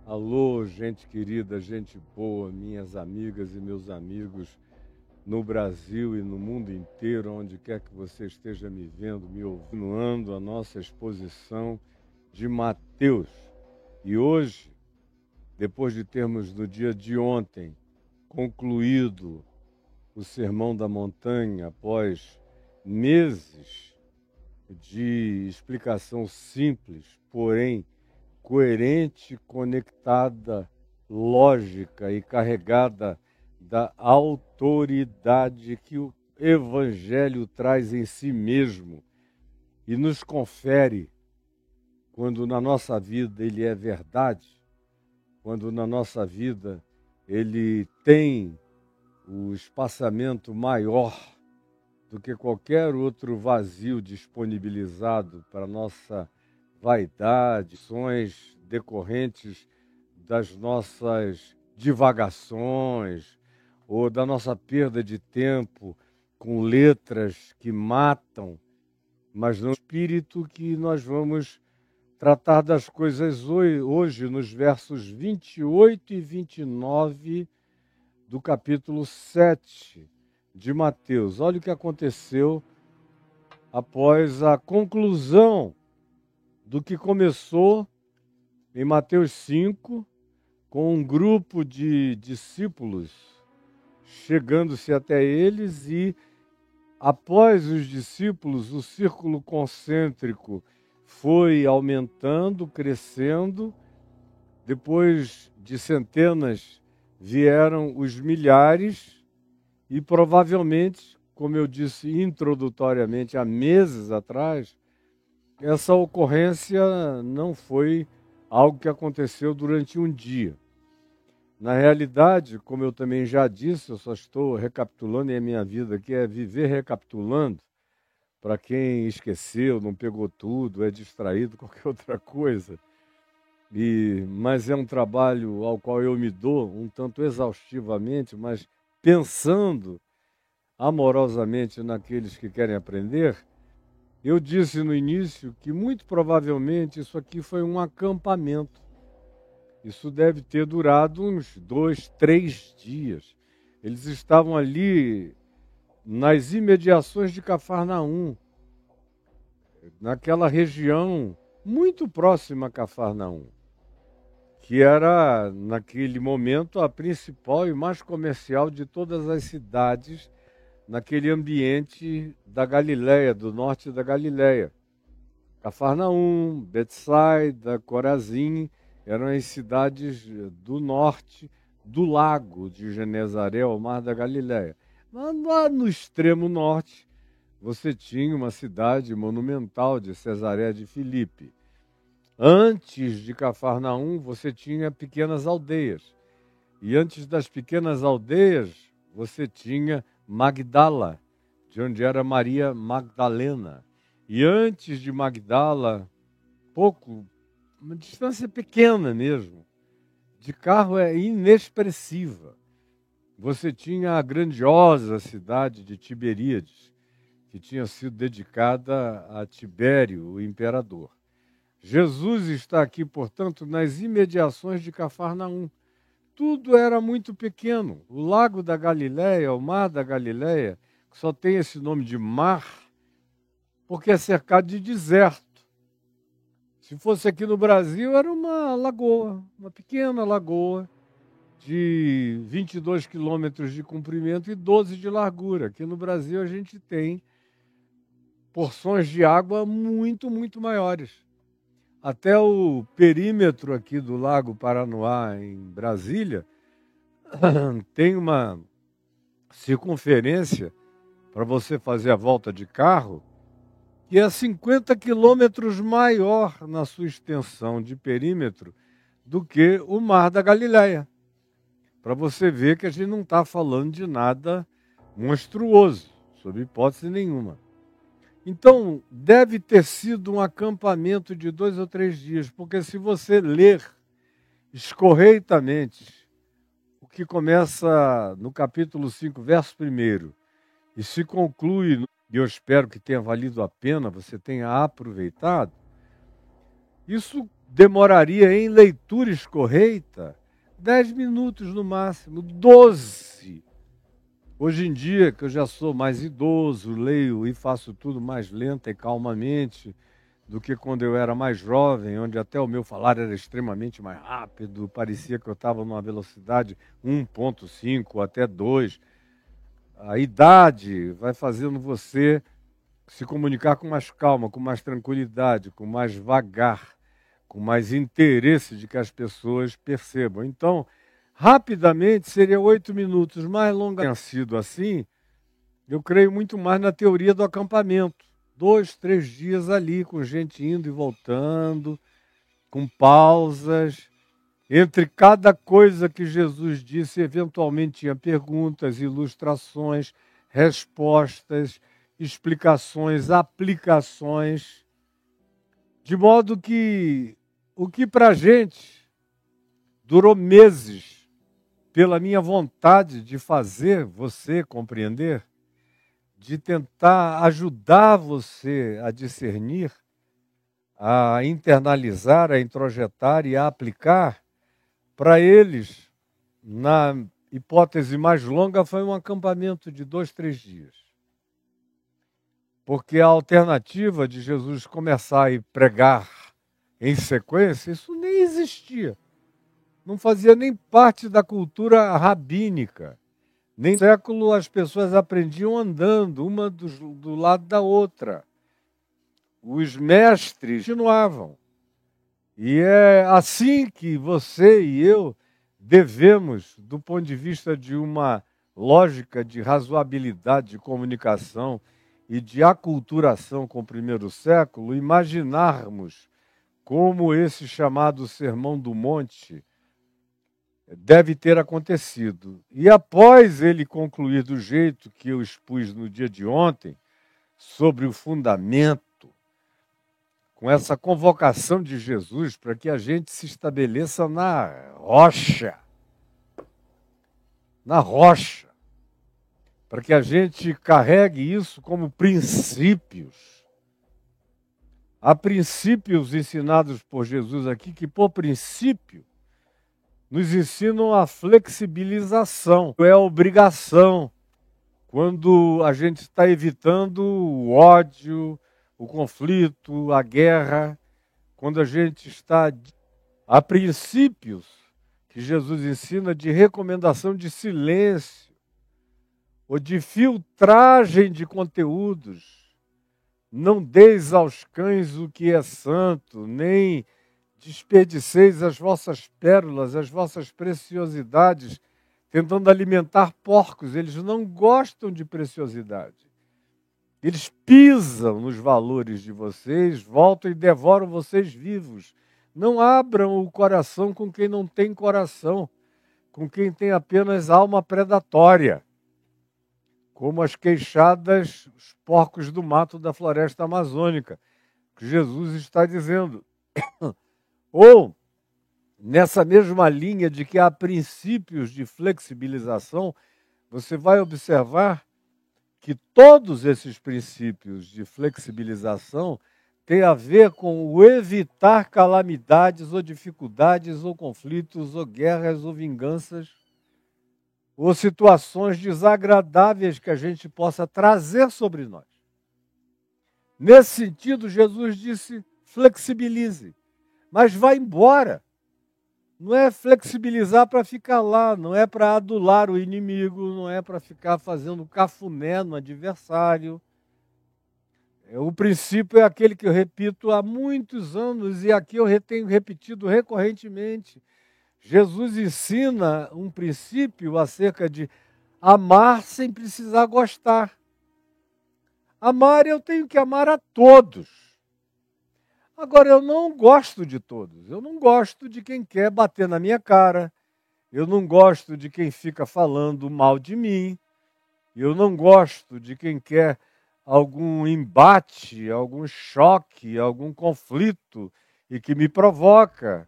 Alô, gente querida, gente boa, minhas amigas e meus amigos no Brasil e no mundo inteiro, onde quer que você esteja me vendo, me ouvindo, a nossa exposição de Mateus. E hoje, depois de termos no dia de ontem concluído o Sermão da Montanha, após meses de explicação simples, porém coerente, conectada, lógica e carregada da autoridade que o Evangelho traz em si mesmo e nos confere quando na nossa vida ele é verdade, quando na nossa vida ele tem o espaçamento maior do que qualquer outro vazio disponibilizado para nossa vaidade, ações decorrentes das nossas divagações ou da nossa perda de tempo com letras que matam, mas no espírito que nós vamos tratar das coisas hoje nos versos 28 e 29 do capítulo 7 de Mateus. Olha o que aconteceu após a conclusão do que começou em Mateus 5, com um grupo de discípulos chegando-se até eles e, após os discípulos, o círculo concêntrico foi aumentando, crescendo. Depois de centenas vieram os milhares e provavelmente, como eu disse introdutoriamente há meses atrás, essa ocorrência não foi algo que aconteceu durante um dia. Na realidade, como eu também já disse, eu só estou recapitulando e a minha vida aqui é viver recapitulando. Para quem esqueceu, não pegou tudo, é distraído, qualquer outra coisa. Mas é um trabalho ao qual eu me dou um tanto exaustivamente, mas pensando amorosamente naqueles que querem aprender. Eu disse no início que muito provavelmente isso aqui foi um acampamento. Isso deve ter durado uns 2, 3 dias. Eles estavam ali nas imediações de Cafarnaum, naquela região muito próxima a Cafarnaum, que era, naquele momento, a principal e mais comercial de todas as cidades naquele ambiente da Galileia, do norte da Galileia. Cafarnaum, Betsaida, Corazim, eram as cidades do norte do lago de Genezaré, ao mar da Galileia. Lá no extremo norte, você tinha uma cidade monumental de Cesareia de Filipe. Antes de Cafarnaum, você tinha pequenas aldeias. E antes das pequenas aldeias, você tinha Magdala, de onde era Maria Magdalena. E antes de Magdala, uma distância pequena mesmo, de carro é inexpressiva. Você tinha a grandiosa cidade de Tiberíades, que tinha sido dedicada a Tibério, o imperador. Jesus está aqui, portanto, nas imediações de Cafarnaum. Tudo era muito pequeno. O lago da Galileia, o mar da Galileia, que só tem esse nome de mar, porque é cercado de deserto. Se fosse aqui no Brasil, era uma lagoa, uma pequena lagoa de 22 quilômetros de comprimento e 12 de largura. Aqui no Brasil a gente tem porções de água muito, muito maiores. Até o perímetro aqui do Lago Paranoá, em Brasília, tem uma circunferência para você fazer a volta de carro que é 50 quilômetros maior na sua extensão de perímetro do que o Mar da Galileia. Para você ver que a gente não está falando de nada monstruoso, sob hipótese nenhuma. Então, deve ter sido um acampamento de 2 ou 3 dias, porque se você ler escorreitamente o que começa no capítulo 5, verso 1, e se conclui, e eu espero que tenha valido a pena, você tenha aproveitado, isso demoraria em leitura escorreita 10 minutos no máximo, 12. Hoje em dia, que eu já sou mais idoso, leio e faço tudo mais lenta e calmamente do que quando eu era mais jovem, onde até o meu falar era extremamente mais rápido, parecia que eu estava numa velocidade 1.5 até 2. A idade vai fazendo você se comunicar com mais calma, com mais tranquilidade, com mais vagar, com mais interesse de que as pessoas percebam. Então, rapidamente, seria 8 minutos. Mais longa tenha sido assim, eu creio muito mais na teoria do acampamento. 2, 3 dias ali, com gente indo e voltando, com pausas. Entre cada coisa que Jesus disse, eventualmente tinha perguntas, ilustrações, respostas, explicações, aplicações. De modo que o que para a gente durou meses, pela minha vontade de fazer você compreender, de tentar ajudar você a discernir, a internalizar, a introjetar e a aplicar, para eles, na hipótese mais longa, foi um acampamento de 2, 3 dias. Porque a alternativa de Jesus começar a pregar em sequência, isso nem existia. Não fazia nem parte da cultura rabínica. Nem no século as pessoas aprendiam andando, uma do lado da outra. Os mestres continuavam. E é assim que você e eu devemos, do ponto de vista de uma lógica de razoabilidade de comunicação e de aculturação com o primeiro século, imaginarmos como esse chamado Sermão do Monte deve ter acontecido. E após ele concluir do jeito que eu expus no dia de ontem, sobre o fundamento, com essa convocação de Jesus para que a gente se estabeleça na rocha. Na rocha. Para que a gente carregue isso como princípios. Há princípios ensinados por Jesus aqui que, por princípio, nos ensinam a flexibilização. É a obrigação. Quando a gente está evitando o ódio, o conflito, a guerra, quando a gente está... Há princípios que Jesus ensina de recomendação de silêncio, ou de filtragem de conteúdos. Não deis aos cães o que é santo, nem desperdiceis as vossas pérolas, as vossas preciosidades, tentando alimentar porcos. Eles não gostam de preciosidade. Eles pisam nos valores de vocês, voltam e devoram vocês vivos. Não abram o coração com quem não tem coração, com quem tem apenas alma predatória, como as queixadas, os porcos do mato da floresta amazônica, que Jesus está dizendo. Ou, nessa mesma linha de que há princípios de flexibilização, você vai observar que todos esses princípios de flexibilização têm a ver com o evitar calamidades ou dificuldades ou conflitos ou guerras ou vinganças ou situações desagradáveis que a gente possa trazer sobre nós. Nesse sentido, Jesus disse, flexibilize, mas vá embora. Não é flexibilizar para ficar lá, não é para adular o inimigo, não é para ficar fazendo cafuné no adversário. O princípio é aquele que eu repito há muitos anos e aqui eu tenho repetido recorrentemente. Jesus ensina um princípio acerca de amar sem precisar gostar. Amar, eu tenho que amar a todos. Agora, eu não gosto de todos. Eu não gosto de quem quer bater na minha cara. Eu não gosto de quem fica falando mal de mim. Eu não gosto de quem quer algum embate, algum choque, algum conflito e que me provoca.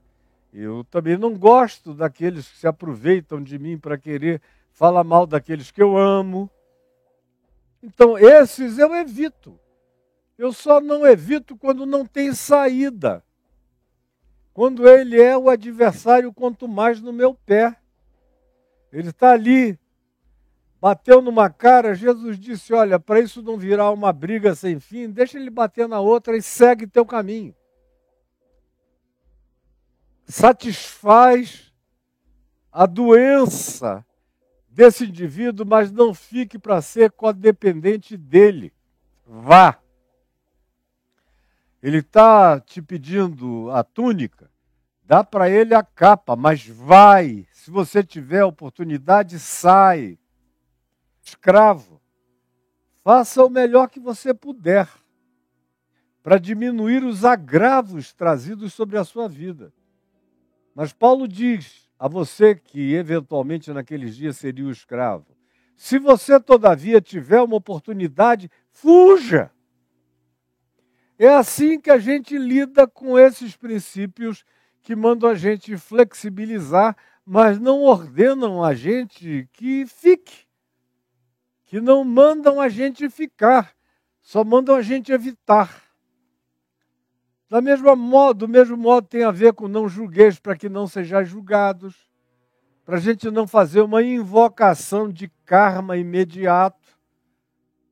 Eu também não gosto daqueles que se aproveitam de mim para querer falar mal daqueles que eu amo. Então, esses eu evito. Eu só não evito quando não tem saída. quando ele é o adversário, quanto mais no meu pé. Ele está ali, bateu numa cara, Jesus disse, olha, para isso não virar uma briga sem fim, deixa ele bater na outra e segue teu caminho. Satisfaz a doença desse indivíduo, mas não fique para ser codependente dele. Vá. Ele está te pedindo a túnica, dá para ele a capa, mas vai. Se você tiver oportunidade, sai. Escravo, faça o melhor que você puder para diminuir os agravos trazidos sobre a sua vida. Mas Paulo diz a você que eventualmente naqueles dias seria o escravo, se você todavia tiver uma oportunidade, fuja. É assim que a gente lida com esses princípios que mandam a gente flexibilizar, mas não ordenam a gente que fique, que não mandam a gente ficar, só mandam a gente evitar. Do mesmo modo tem a ver com não julgueis para que não sejais julgados, para a gente não fazer uma invocação de karma imediato,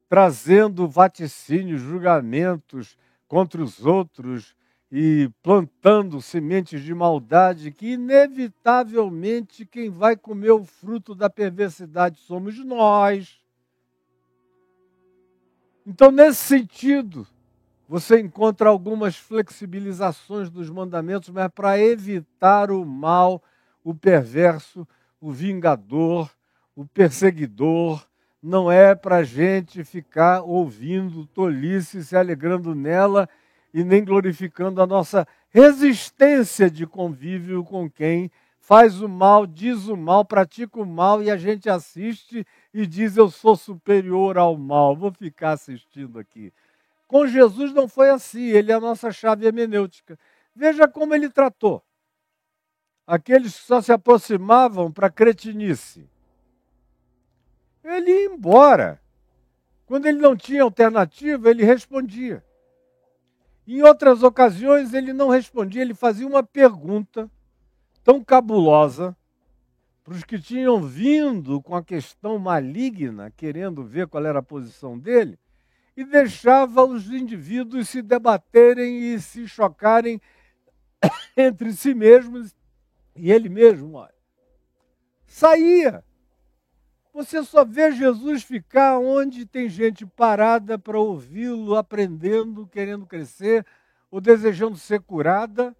trazendo vaticínios, julgamentos contra os outros e plantando sementes de maldade que inevitavelmente quem vai comer o fruto da perversidade somos nós. Então, nesse sentido, você encontra algumas flexibilizações dos mandamentos, mas para evitar o mal, o perverso, o vingador, o perseguidor. Não é para a gente ficar ouvindo tolice, se alegrando nela e nem glorificando a nossa resistência de convívio com quem faz o mal, diz o mal, pratica o mal e a gente assiste e diz eu sou superior ao mal, vou ficar assistindo aqui. Com Jesus não foi assim, ele é a nossa chave hermenêutica. Veja como ele tratou aqueles que só se aproximavam para cretinice. Ele ia embora. Quando ele não tinha alternativa, ele respondia. Em outras ocasiões, ele não respondia, ele fazia uma pergunta tão cabulosa para os que tinham vindo com a questão maligna, querendo ver qual era a posição dele, e deixava os indivíduos se debaterem e se chocarem entre si mesmos e ele mesmo. Olha, saía. Você só vê Jesus ficar onde tem gente parada para ouvi-lo, aprendendo, querendo crescer, ou desejando ser curada,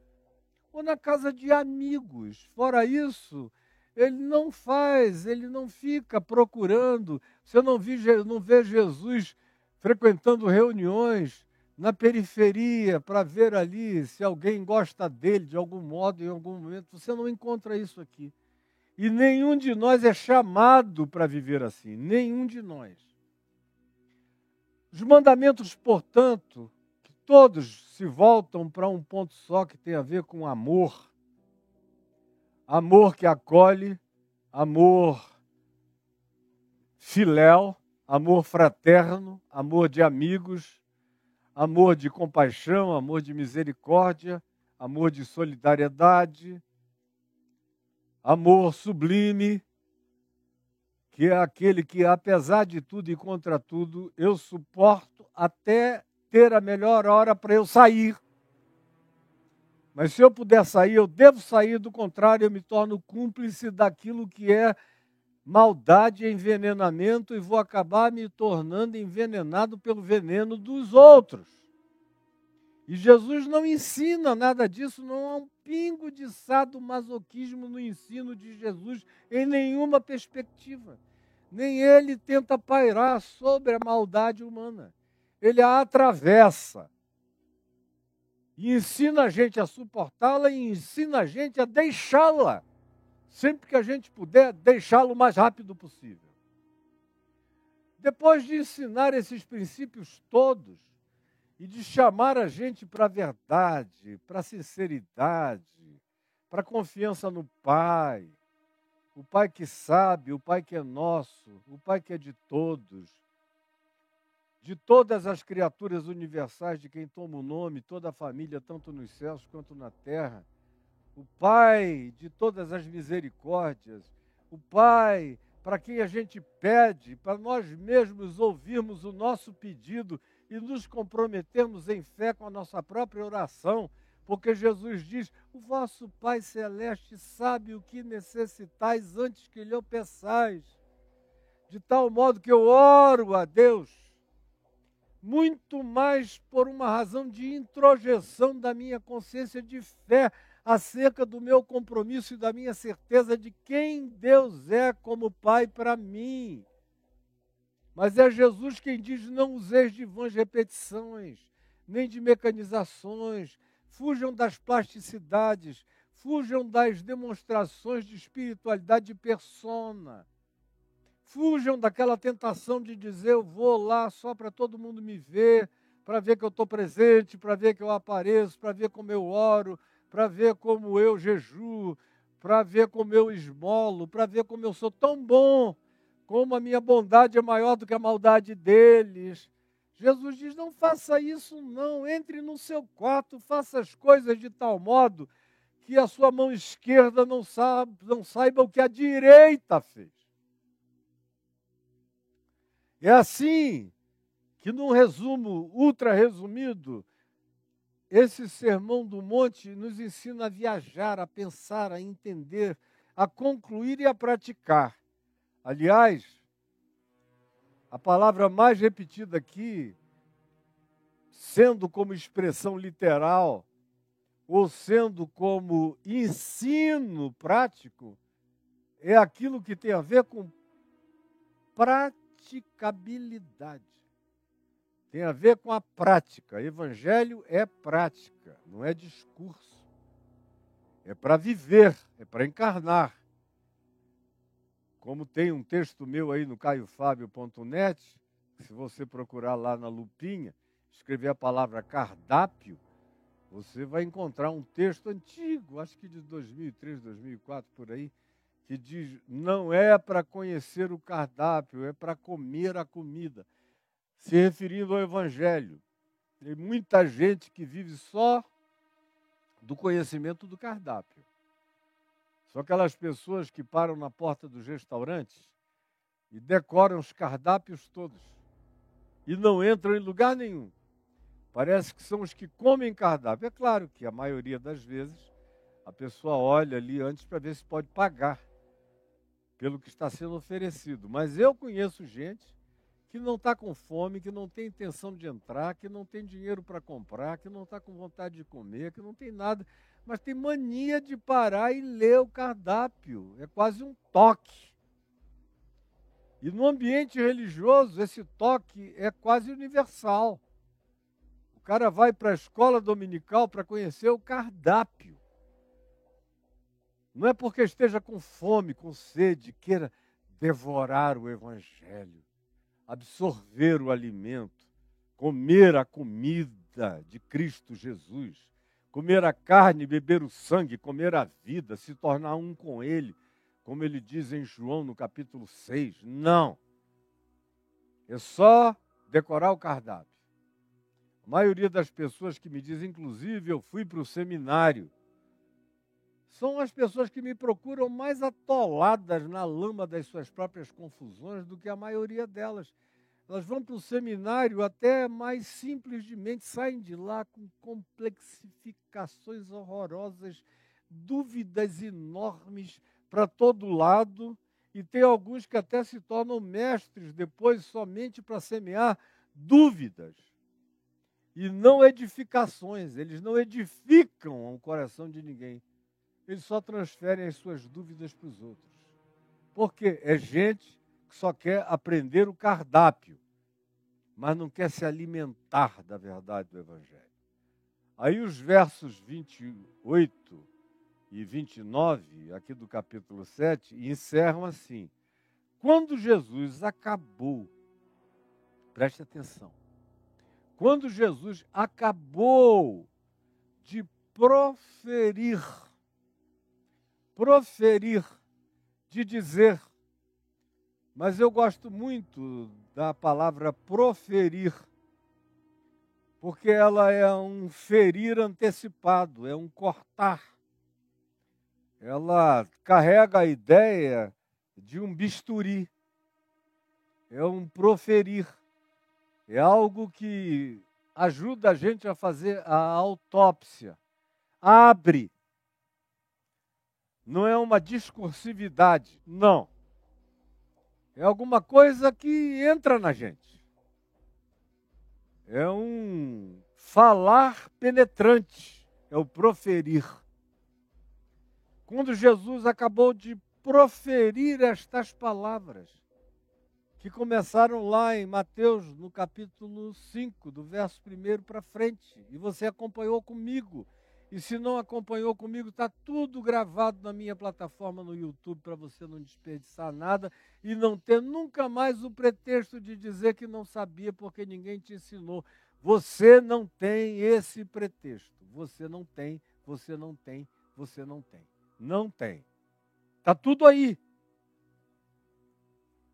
ou na casa de amigos. Fora isso, ele não faz, ele não fica procurando. Você não vê Jesus frequentando reuniões na periferia para ver ali se alguém gosta dele de algum modo, em algum momento. Você não encontra isso aqui. E nenhum de nós é chamado para viver assim, nenhum de nós. Os mandamentos, portanto, que todos se voltam para um ponto só que tem a ver com amor. Amor que acolhe, amor filéu, amor fraterno, amor de amigos, amor de compaixão, amor de misericórdia, amor de solidariedade, amor sublime, que é aquele que, apesar de tudo e contra tudo, eu suporto até ter a melhor hora para eu sair. Mas se eu puder sair, eu devo sair, do contrário, eu me torno cúmplice daquilo que é maldade e envenenamento e vou acabar me tornando envenenado pelo veneno dos outros. E Jesus não ensina nada disso, não há um pingo de sadomasoquismo no ensino de Jesus em nenhuma perspectiva. Nem ele tenta pairar sobre a maldade humana. Ele a atravessa. E ensina a gente a suportá-la e ensina a gente a deixá-la. Sempre que a gente puder, deixá-la o mais rápido possível. Depois de ensinar esses princípios todos, e de chamar a gente para a verdade, para a sinceridade, para a confiança no Pai. O Pai que sabe, o Pai que é nosso, o Pai que é de todas as criaturas universais de quem toma o nome, toda a família, tanto nos céus quanto na terra. o Pai de todas as misericórdias, o Pai para quem a gente pede, para nós mesmos ouvirmos o nosso pedido e nos comprometermos em fé com a nossa própria oração, porque Jesus diz: o vosso Pai Celeste sabe o que necessitais antes que lhe o peçais, de tal modo que eu oro a Deus, muito mais por uma razão de introjeção da minha consciência de fé, acerca do meu compromisso e da minha certeza de quem Deus é como Pai para mim. Mas é Jesus quem diz: não useis de vãs repetições, nem de mecanizações, fujam das plasticidades, fujam das demonstrações de espiritualidade de persona, fujam daquela tentação de dizer: eu vou lá só para todo mundo me ver, para ver que eu estou presente, para ver que eu apareço, para ver como eu oro, para ver como eu jejuo, para ver como eu esmolo, para ver como eu sou tão bom, como a minha bondade é maior do que a maldade deles. Jesus diz: não faça isso não, entre no seu quarto, faça as coisas de tal modo que a sua mão esquerda não saiba o que a direita fez. É assim que, num resumo ultra resumido, esse Sermão do Monte nos ensina a viajar, a pensar, a entender, a concluir e a praticar. Aliás, a palavra mais repetida aqui, sendo como expressão literal, ou sendo como ensino prático, é aquilo que tem a ver com praticabilidade. Tem a ver com a prática. Evangelho é prática, não é discurso. É para viver, é para encarnar. Como tem um texto meu aí no caiofabio.net, se você procurar lá na lupinha, escrever a palavra cardápio, você vai encontrar um texto antigo, acho que de 2003, 2004, por aí, que diz: não é para conhecer o cardápio, é para comer a comida. Se referindo ao Evangelho. Tem muita gente que vive só do conhecimento do cardápio. São aquelas pessoas que param na porta dos restaurantes e decoram os cardápios todos e não entram em lugar nenhum. Parece que são os que comem cardápio. É claro que a maioria das vezes a pessoa olha ali antes para ver se pode pagar pelo que está sendo oferecido. Mas eu conheço gente que não está com fome, que não tem intenção de entrar, que não tem dinheiro para comprar, que não está com vontade de comer, que não tem nada, mas tem mania de parar e ler o cardápio. É quase um toque. E no ambiente religioso, esse toque é quase universal. O cara vai para a escola dominical para conhecer o cardápio. Não é porque esteja com fome, com sede, queira devorar o Evangelho, absorver o alimento, comer a comida de Cristo Jesus, comer a carne, beber o sangue, comer a vida, se tornar um com Ele, como ele diz em João no capítulo 6. Não. É só decorar o cardápio. A maioria das pessoas que me dizem, inclusive, eu fui para o seminário, são as pessoas que me procuram mais atoladas na lama das suas próprias confusões do que a maioria delas. Elas vão para o seminário até mais simples de mente, saem de lá com complexificações horrorosas, dúvidas enormes para todo lado, e tem alguns que até se tornam mestres depois somente para semear dúvidas e não edificações. Eles não edificam o coração de ninguém. Eles só transferem as suas dúvidas para os outros. Porque é gente que só quer aprender o cardápio, mas não quer se alimentar da verdade do Evangelho. Aí os versos 28 e 29, aqui do capítulo 7, encerram assim: quando Jesus acabou, preste atenção, quando Jesus acabou de proferir, de dizer, mas eu gosto muito da palavra proferir, porque ela é um ferir antecipado, é um cortar. ela carrega a ideia de um bisturi, é um proferir, é algo que ajuda a gente a fazer a autópsia, abre, não é uma discursividade, não. É alguma coisa que entra na gente. É um falar penetrante, é o proferir. Quando Jesus acabou de proferir estas palavras, que começaram lá em Mateus, no capítulo 5, do verso 1 para frente, e você acompanhou comigo. E se não acompanhou comigo, está tudo gravado na minha plataforma no YouTube para você não desperdiçar nada e não ter nunca mais o pretexto de dizer que não sabia porque ninguém te ensinou. Você não tem esse pretexto. Você não tem, você não tem, você não tem. Não tem. Está tudo aí.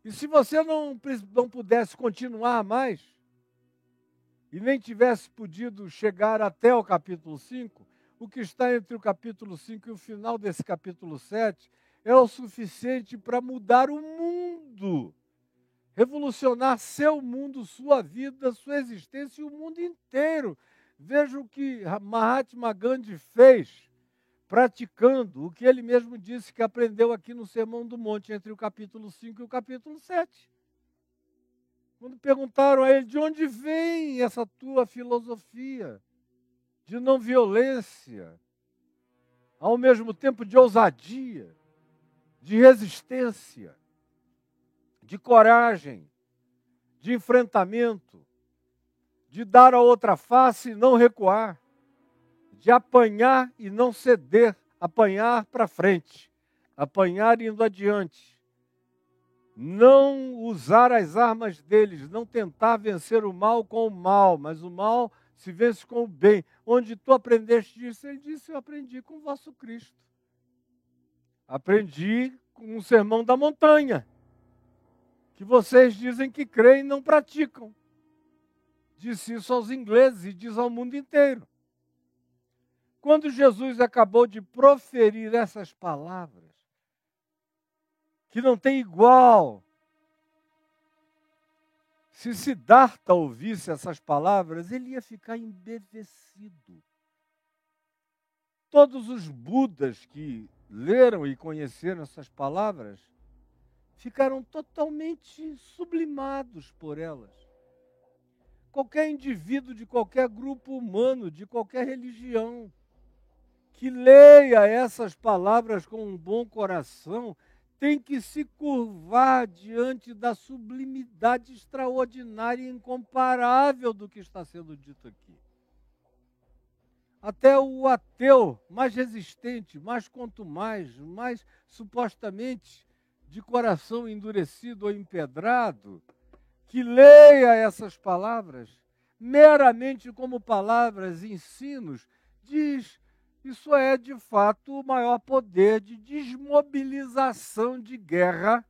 E se você não pudesse continuar mais, e nem tivesse podido chegar até o capítulo 5, o que está entre o capítulo 5 e o final desse capítulo 7 é o suficiente para mudar o mundo, revolucionar seu mundo, sua vida, sua existência e o mundo inteiro. Veja o que Mahatma Gandhi fez, praticando o que ele mesmo disse que aprendeu aqui no Sermão do Monte, entre o capítulo 5 e o capítulo 7. Quando perguntaram a ele, de onde vem essa tua filosofia de não violência, ao mesmo tempo de ousadia, de resistência, de coragem, de enfrentamento, de dar a outra face e não recuar, de apanhar e não ceder, apanhar para frente, apanhar indo adiante, não usar as armas deles, não tentar vencer o mal com o mal, mas o mal se vence com o bem. Onde tu aprendeste isso? Ele disse, eu aprendi com o vosso Cristo. Aprendi com o Sermão da Montanha, que vocês dizem que creem e não praticam. Disse isso aos ingleses e diz ao mundo inteiro. Quando Jesus acabou de proferir essas palavras, que não tem igual, se Siddhartha ouvisse essas palavras, ele ia ficar embevecido. Todos os Budas que leram e conheceram essas palavras ficaram totalmente sublimados por elas. Qualquer indivíduo de qualquer grupo humano, de qualquer religião, que leia essas palavras com um bom coração, tem que se curvar diante da sublimidade extraordinária e incomparável do que está sendo dito aqui. Até o ateu mais resistente, mais contumaz, mais supostamente de coração endurecido ou empedrado, que leia essas palavras, meramente como palavras, ensinos, diz: isso é, de fato, o maior poder de desmobilização de guerra,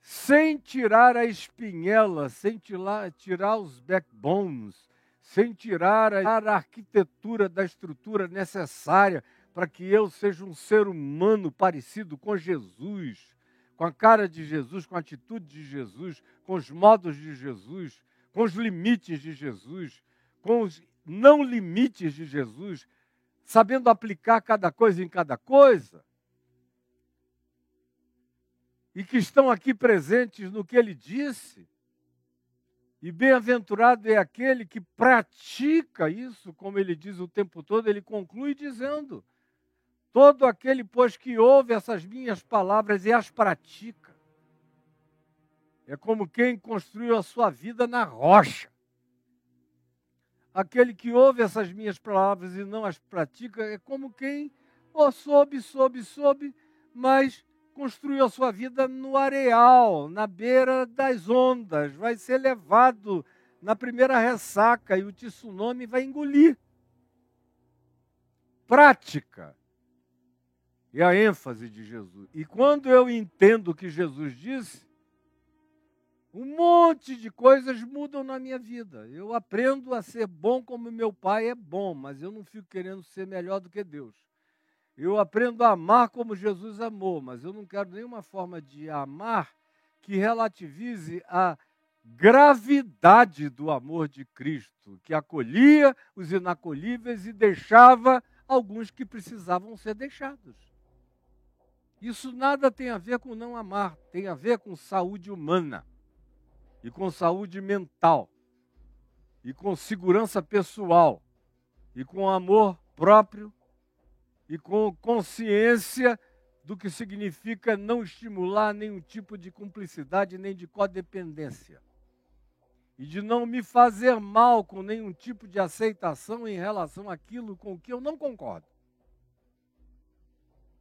sem tirar a espinhela, sem tirar os backbones, sem tirar a arquitetura da estrutura necessária para que eu seja um ser humano parecido com Jesus, com a cara de Jesus, com a atitude de Jesus, com os modos de Jesus, com os limites de Jesus, com os não limites de Jesus, sabendo aplicar cada coisa em cada coisa, e que estão aqui presentes no que ele disse, e bem-aventurado é aquele que pratica isso, como ele diz o tempo todo, ele conclui dizendo, todo aquele, pois, que ouve essas minhas palavras e as pratica, é como quem construiu a sua vida na rocha. Aquele que ouve essas minhas palavras e não as pratica é como quem soube, mas construiu a sua vida no areal, na beira das ondas, vai ser levado na primeira ressaca e o tsunami vai engolir. Prática é a ênfase de Jesus. E quando eu entendo o que Jesus disse, um monte de coisas mudam na minha vida. Eu aprendo a ser bom como meu pai é bom, mas eu não fico querendo ser melhor do que Deus. Eu aprendo a amar como Jesus amou, mas eu não quero nenhuma forma de amar que relativize a gravidade do amor de Cristo, que acolhia os inacolhíveis e deixava alguns que precisavam ser deixados. Isso nada tem a ver com não amar, tem a ver com saúde humana, e com saúde mental, e com segurança pessoal, e com amor próprio, e com consciência do que significa não estimular nenhum tipo de cumplicidade nem de codependência. E de não me fazer mal com nenhum tipo de aceitação em relação àquilo com que eu não concordo.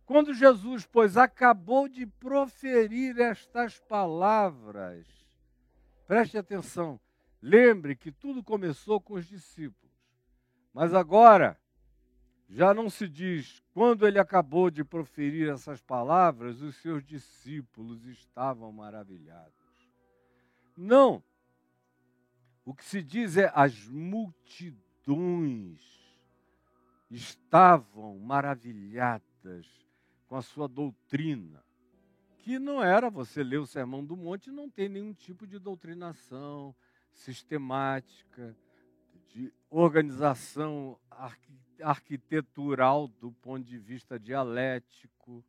Quando Jesus, pois, acabou de proferir estas palavras, preste atenção, lembre que tudo começou com os discípulos, mas agora já não se diz, quando ele acabou de proferir essas palavras, os seus discípulos estavam maravilhados. Não. O que se diz é, as multidões estavam maravilhadas com a sua doutrina, que não era, você lê o Sermão do Monte, não tem nenhum tipo de doutrinação sistemática, de organização arquitetural do ponto de vista dialético.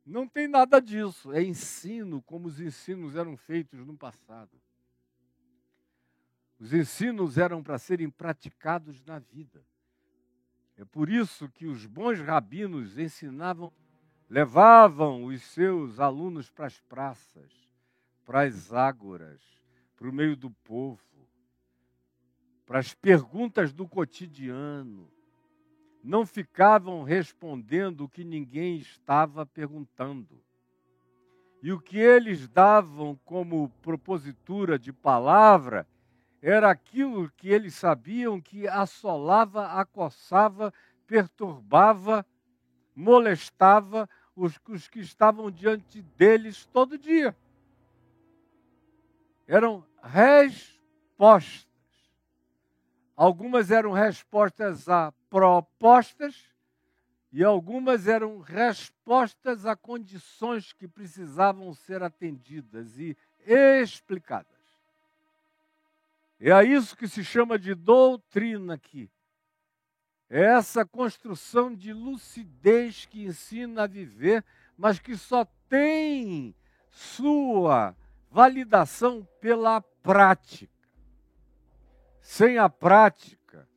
Não tem nada disso. É ensino como os ensinos eram feitos no passado. Os ensinos eram para serem praticados na vida. É por isso que os bons rabinos ensinavam, levavam os seus alunos para as praças, para as ágoras, para o meio do povo, para as perguntas do cotidiano. Não ficavam respondendo o que ninguém estava perguntando. E o que eles davam como propositura de palavra era aquilo que eles sabiam que assolava, acossava, perturbava, molestava os que estavam diante deles todo dia. Eram respostas. Algumas eram respostas a propostas e algumas eram respostas a condições que precisavam ser atendidas e explicadas. É a isso que se chama de doutrina aqui. É essa construção de lucidez que ensina a viver, mas que só tem sua validação pela prática. Sem a prática,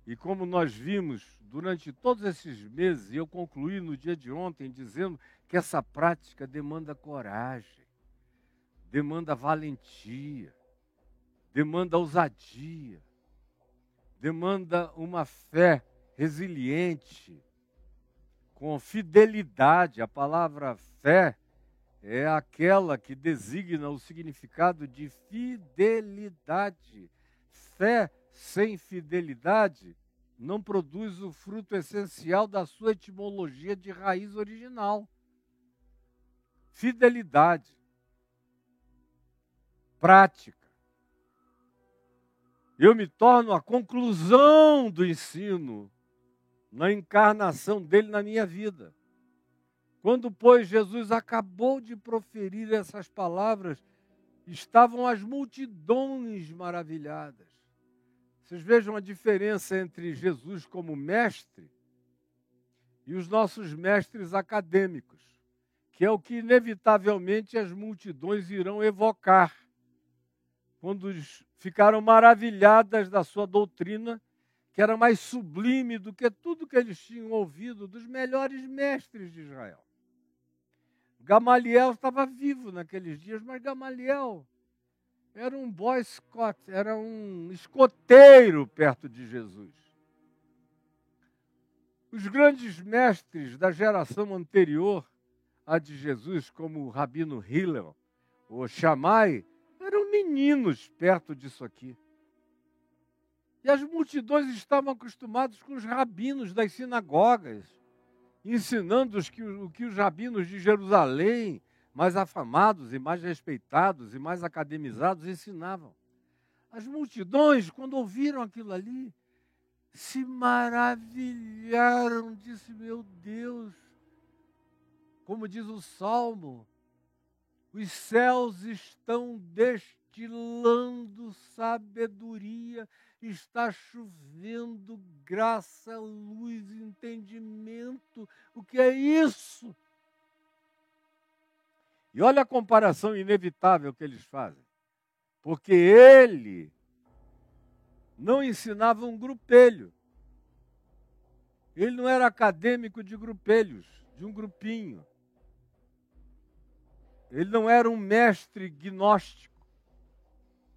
e como nós vimos durante todos esses meses, e eu concluí no dia de ontem dizendo que essa prática demanda coragem, demanda valentia, demanda ousadia, demanda uma fé resiliente, com fidelidade. A palavra fé é aquela que designa o significado de fidelidade. Fé sem fidelidade não produz o fruto essencial da sua etimologia de raiz original. Fidelidade. Prática. Eu me torno a conclusão do ensino na encarnação dele na minha vida. Quando, pois, Jesus acabou de proferir essas palavras, estavam as multidões maravilhadas. Vocês vejam a diferença entre Jesus como mestre e os nossos mestres acadêmicos, que é o que inevitavelmente as multidões irão evocar quando ficaram maravilhadas da sua doutrina, que era mais sublime do que tudo que eles tinham ouvido dos melhores mestres de Israel. Gamaliel estava vivo naqueles dias, mas Gamaliel era um boy scout, era um escoteiro perto de Jesus. Os grandes mestres da geração anterior à de Jesus, como o Rabino Hillel ou Shammai, eram meninos perto disso aqui. E as multidões estavam acostumadas com os rabinos das sinagogas, ensinando o que os rabinos de Jerusalém, mais afamados e mais respeitados e mais academizados, ensinavam. As multidões, quando ouviram aquilo ali, se maravilharam, disse, meu Deus, como diz o Salmo, os céus estão destilando sabedoria, está chovendo graça, luz, entendimento. O que é isso? E olha a comparação inevitável que eles fazem. Porque ele não ensinava um grupelho. Ele não era acadêmico de grupelhos, de um grupinho. Ele não era um mestre gnóstico,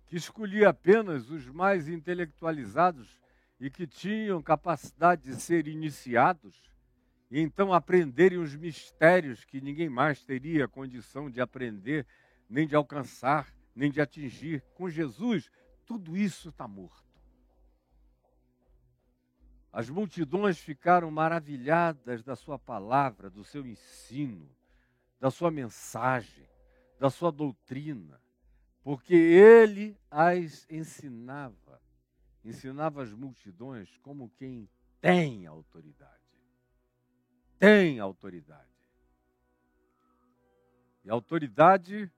que escolhia apenas os mais intelectualizados e que tinham capacidade de ser iniciados e então aprenderem os mistérios que ninguém mais teria condição de aprender, nem de alcançar, nem de atingir. Com Jesus, tudo isso está morto. As multidões ficaram maravilhadas da sua palavra, do seu ensino, da sua mensagem, da sua doutrina, porque ele as ensinava as multidões como quem tem autoridade. Tem autoridade. E a autoridade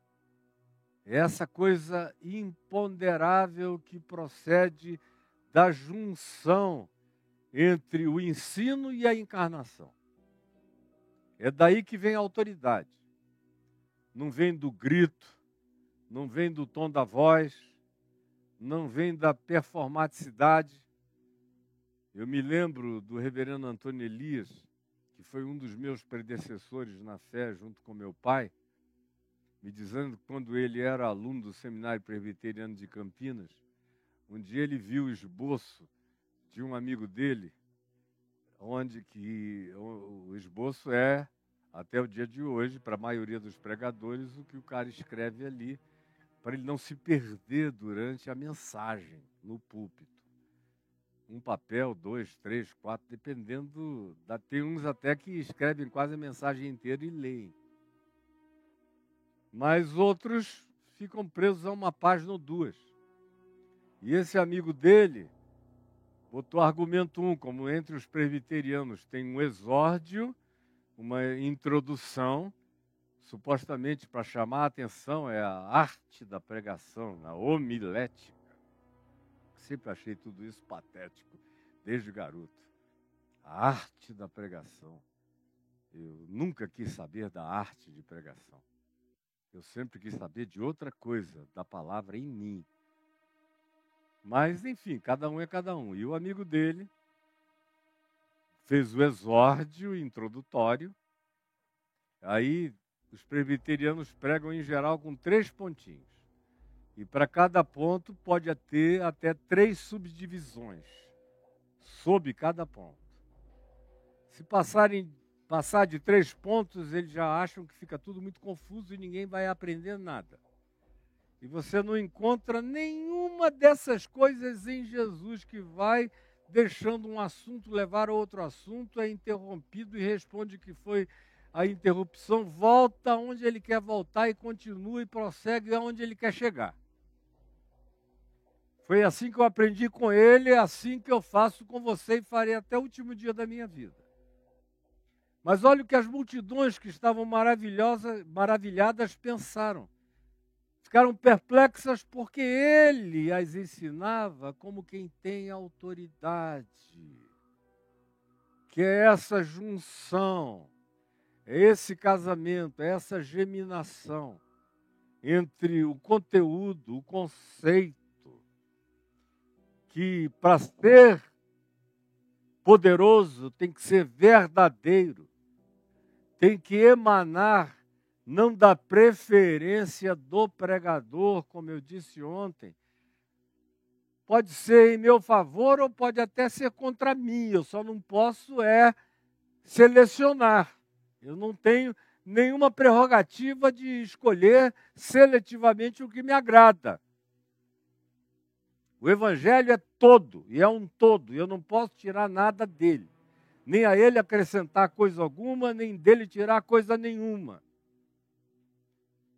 é essa coisa imponderável que procede da junção entre o ensino e a encarnação. É daí que vem a autoridade. Não vem do grito, não vem do tom da voz, não vem da performaticidade. Eu me lembro do reverendo Antônio Elias, que foi um dos meus predecessores na fé, junto com meu pai, me dizendo que quando ele era aluno do Seminário Presbiteriano de Campinas, um dia ele viu o esboço de um amigo dele, onde que o esboço é, até o dia de hoje, para a maioria dos pregadores, o que o cara escreve ali, para ele não se perder durante a mensagem no púlpito. Um papel, 2, 3, 4, dependendo. Tem uns até que escrevem quase a mensagem inteira e leem. Mas outros ficam presos a uma página ou duas. E esse amigo dele botou argumento 1, como entre os presbiterianos tem um exórdio, uma introdução, supostamente para chamar a atenção, é a arte da pregação, a homilética. Sempre achei tudo isso patético, desde garoto. A arte da pregação. Eu nunca quis saber da arte de pregação. Eu sempre quis saber de outra coisa, da palavra em mim. Mas, enfim, cada um é cada um. E o amigo dele fez o exórdio introdutório. Aí, os presbiterianos pregam em geral com 3 pontinhos. E para cada ponto pode ter até 3 subdivisões, sob cada ponto. Se passar de 3 pontos, eles já acham que fica tudo muito confuso e ninguém vai aprender nada. E você não encontra nenhuma dessas coisas em Jesus que vai deixando um assunto levar a outro assunto, é interrompido e responde que foi a interrupção, volta aonde ele quer voltar e continua e prossegue aonde ele quer chegar. Foi assim que eu aprendi com ele, é assim que eu faço com você e farei até o último dia da minha vida. Mas olha o que as multidões que estavam maravilhadas pensaram. Ficaram perplexas porque ele as ensinava como quem tem autoridade. Que é essa junção, é esse casamento, é essa geminação entre o conteúdo, o conceito, que para ser poderoso tem que ser verdadeiro, tem que emanar não da preferência do pregador, como eu disse ontem. Pode ser em meu favor ou pode até ser contra mim, eu só não posso selecionar. Eu não tenho nenhuma prerrogativa de escolher seletivamente o que me agrada. O Evangelho é todo, e é um todo, e eu não posso tirar nada dele. Nem a ele acrescentar coisa alguma, nem dele tirar coisa nenhuma.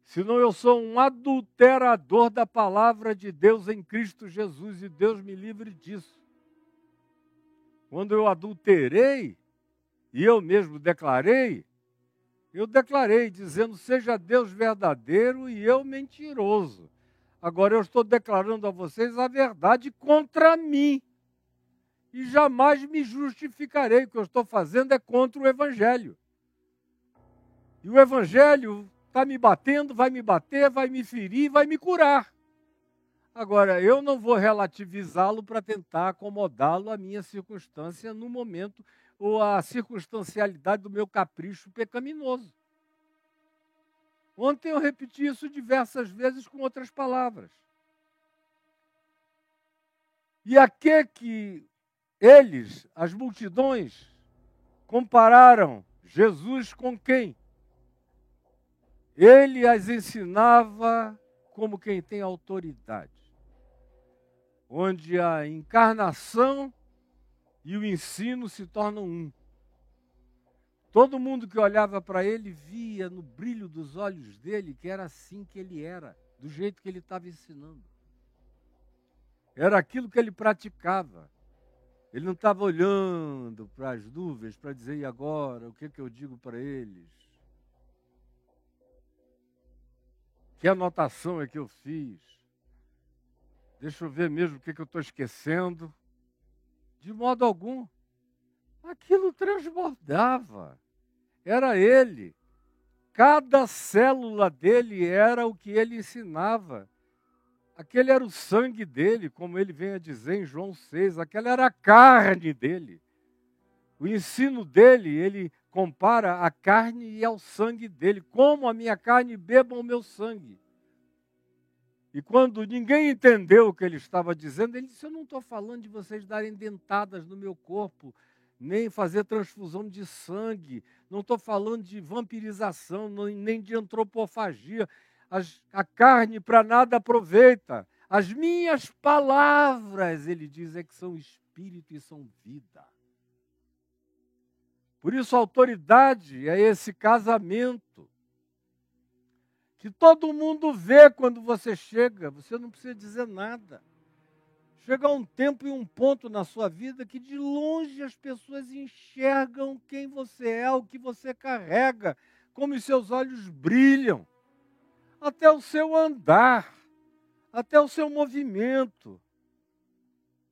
Senão eu sou um adulterador da palavra de Deus em Cristo Jesus, e Deus me livre disso. Quando eu adulterei, e eu mesmo declarei, dizendo, seja Deus verdadeiro e eu mentiroso. Agora eu estou declarando a vocês a verdade contra mim. E jamais me justificarei. O que eu estou fazendo é contra o Evangelho. E o Evangelho está me batendo, vai me bater, vai me ferir, vai me curar. Agora, eu não vou relativizá-lo para tentar acomodá-lo à minha circunstância no momento, ou à circunstancialidade do meu capricho pecaminoso. Ontem eu repeti isso diversas vezes com outras palavras. E a que eles, as multidões, compararam Jesus com quem? Ele as ensinava como quem tem autoridade, onde a encarnação e o ensino se tornam um. Todo mundo que olhava para ele via no brilho dos olhos dele que era assim que ele era, do jeito que ele estava ensinando. Era aquilo que ele praticava. Ele não estava olhando para as nuvens para dizer, e agora, o que eu digo para eles? Que anotação é que eu fiz? Deixa eu ver mesmo o que eu estou esquecendo. De modo algum. Aquilo transbordava. Era ele. Cada célula dele era o que ele ensinava. Aquele era o sangue dele, como ele vem a dizer em João 6. Aquela era a carne dele. O ensino dele, ele compara a carne e ao sangue dele. Como a minha carne, bebam o meu sangue. E quando ninguém entendeu o que ele estava dizendo, ele disse, eu não estou falando de vocês darem dentadas no meu corpo, nem fazer transfusão de sangue, não estou falando de vampirização, nem de antropofagia. A carne para nada aproveita. As minhas palavras, ele diz, é que são espírito e são vida. Por isso a autoridade é esse casamento que todo mundo vê quando você chega, você não precisa dizer nada. Chega um tempo e um ponto na sua vida que de longe as pessoas enxergam quem você é, o que você carrega, como os seus olhos brilham, até o seu andar, até o seu movimento,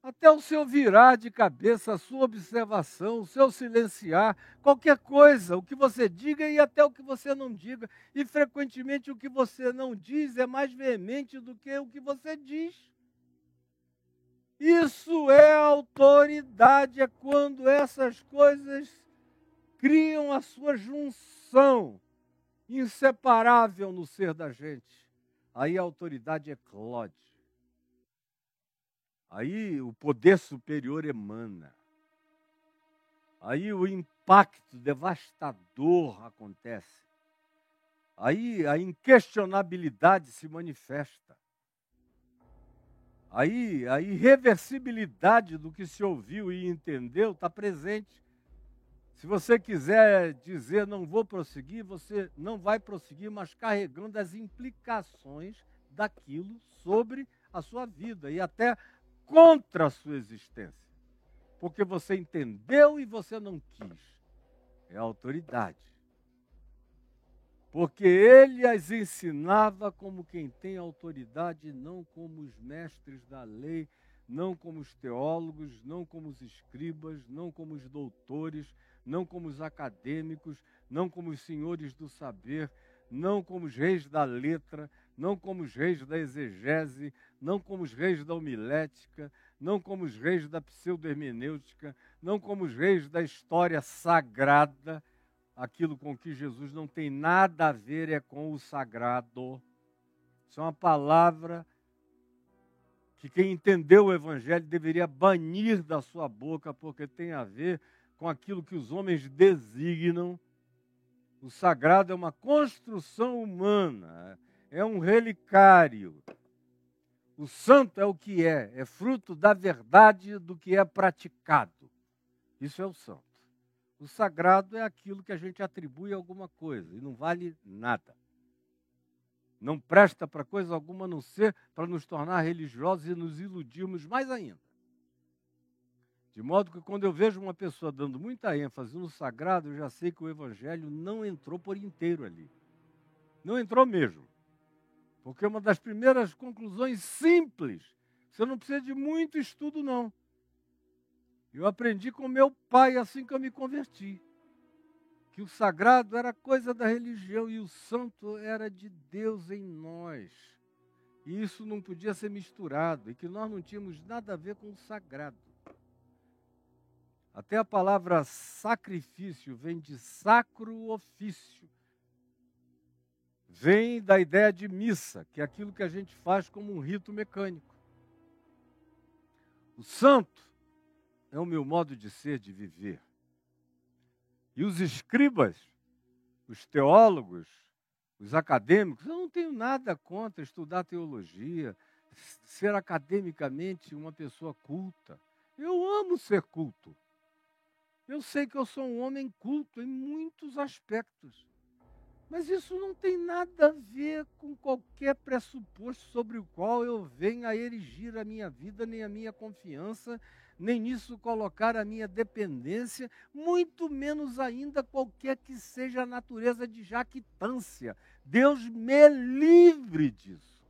até o seu virar de cabeça, a sua observação, o seu silenciar, qualquer coisa, o que você diga e até o que você não diga. E frequentemente o que você não diz é mais veemente do que o que você diz. Isso é autoridade, é quando essas coisas criam a sua junção inseparável no ser da gente. Aí a autoridade eclode. Aí o poder superior emana. Aí o impacto devastador acontece. Aí a inquestionabilidade se manifesta. Aí a irreversibilidade do que se ouviu e entendeu está presente. Se você quiser dizer não vou prosseguir, você não vai prosseguir, mas carregando as implicações daquilo sobre a sua vida e até contra a sua existência. Porque você entendeu e você não quis. É a autoridade. Porque ele as ensinava como quem tem autoridade, não como os mestres da lei, não como os teólogos, não como os escribas, não como os doutores, não como os acadêmicos, não como os senhores do saber, não como os reis da letra, não como os reis da exegese, não como os reis da homilética, não como os reis da pseudo-hermenêutica, não como os reis da história sagrada. Aquilo com que Jesus não tem nada a ver é com o sagrado. Isso é uma palavra que quem entendeu o Evangelho deveria banir da sua boca, porque tem a ver com aquilo que os homens designam. O sagrado é uma construção humana, é um relicário. O santo é o que é fruto da verdade do que é praticado. Isso é o santo. O sagrado é aquilo que a gente atribui a alguma coisa e não vale nada. Não presta para coisa alguma a não ser para nos tornar religiosos e nos iludirmos mais ainda. De modo que quando eu vejo uma pessoa dando muita ênfase no sagrado, eu já sei que o evangelho não entrou por inteiro ali. Não entrou mesmo. Porque uma das primeiras conclusões simples, você não precisa de muito estudo, não. Eu aprendi com meu pai assim que eu me converti. Que o sagrado era coisa da religião e o santo era de Deus em nós. E isso não podia ser misturado, e que nós não tínhamos nada a ver com o sagrado. Até a palavra sacrifício vem de sacro ofício. Vem da ideia de missa, que é aquilo que a gente faz como um rito mecânico. O santo é o meu modo de ser, de viver. E os escribas, os teólogos, os acadêmicos, eu não tenho nada contra estudar teologia, ser academicamente uma pessoa culta. Eu amo ser culto. Eu sei que eu sou um homem culto em muitos aspectos. Mas isso não tem nada a ver com qualquer pressuposto sobre o qual eu venha a erigir a minha vida, nem a minha confiança, nem nisso colocar a minha dependência, muito menos ainda qualquer que seja a natureza de jactância. Deus me livre disso.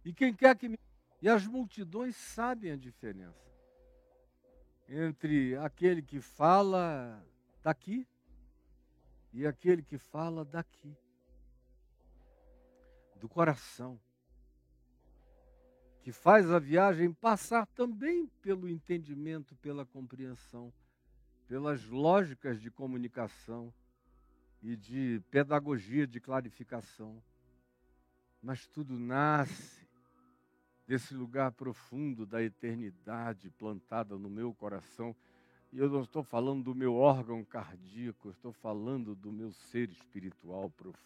E quem quer que me... E as multidões sabem a diferença entre aquele que fala daqui e aquele que fala daqui, do coração, que faz a viagem passar também pelo entendimento, pela compreensão, pelas lógicas de comunicação e de pedagogia, de clarificação. Mas tudo nasce desse lugar profundo da eternidade plantada no meu coração. E eu não estou falando do meu órgão cardíaco, eu estou falando do meu ser espiritual profundo.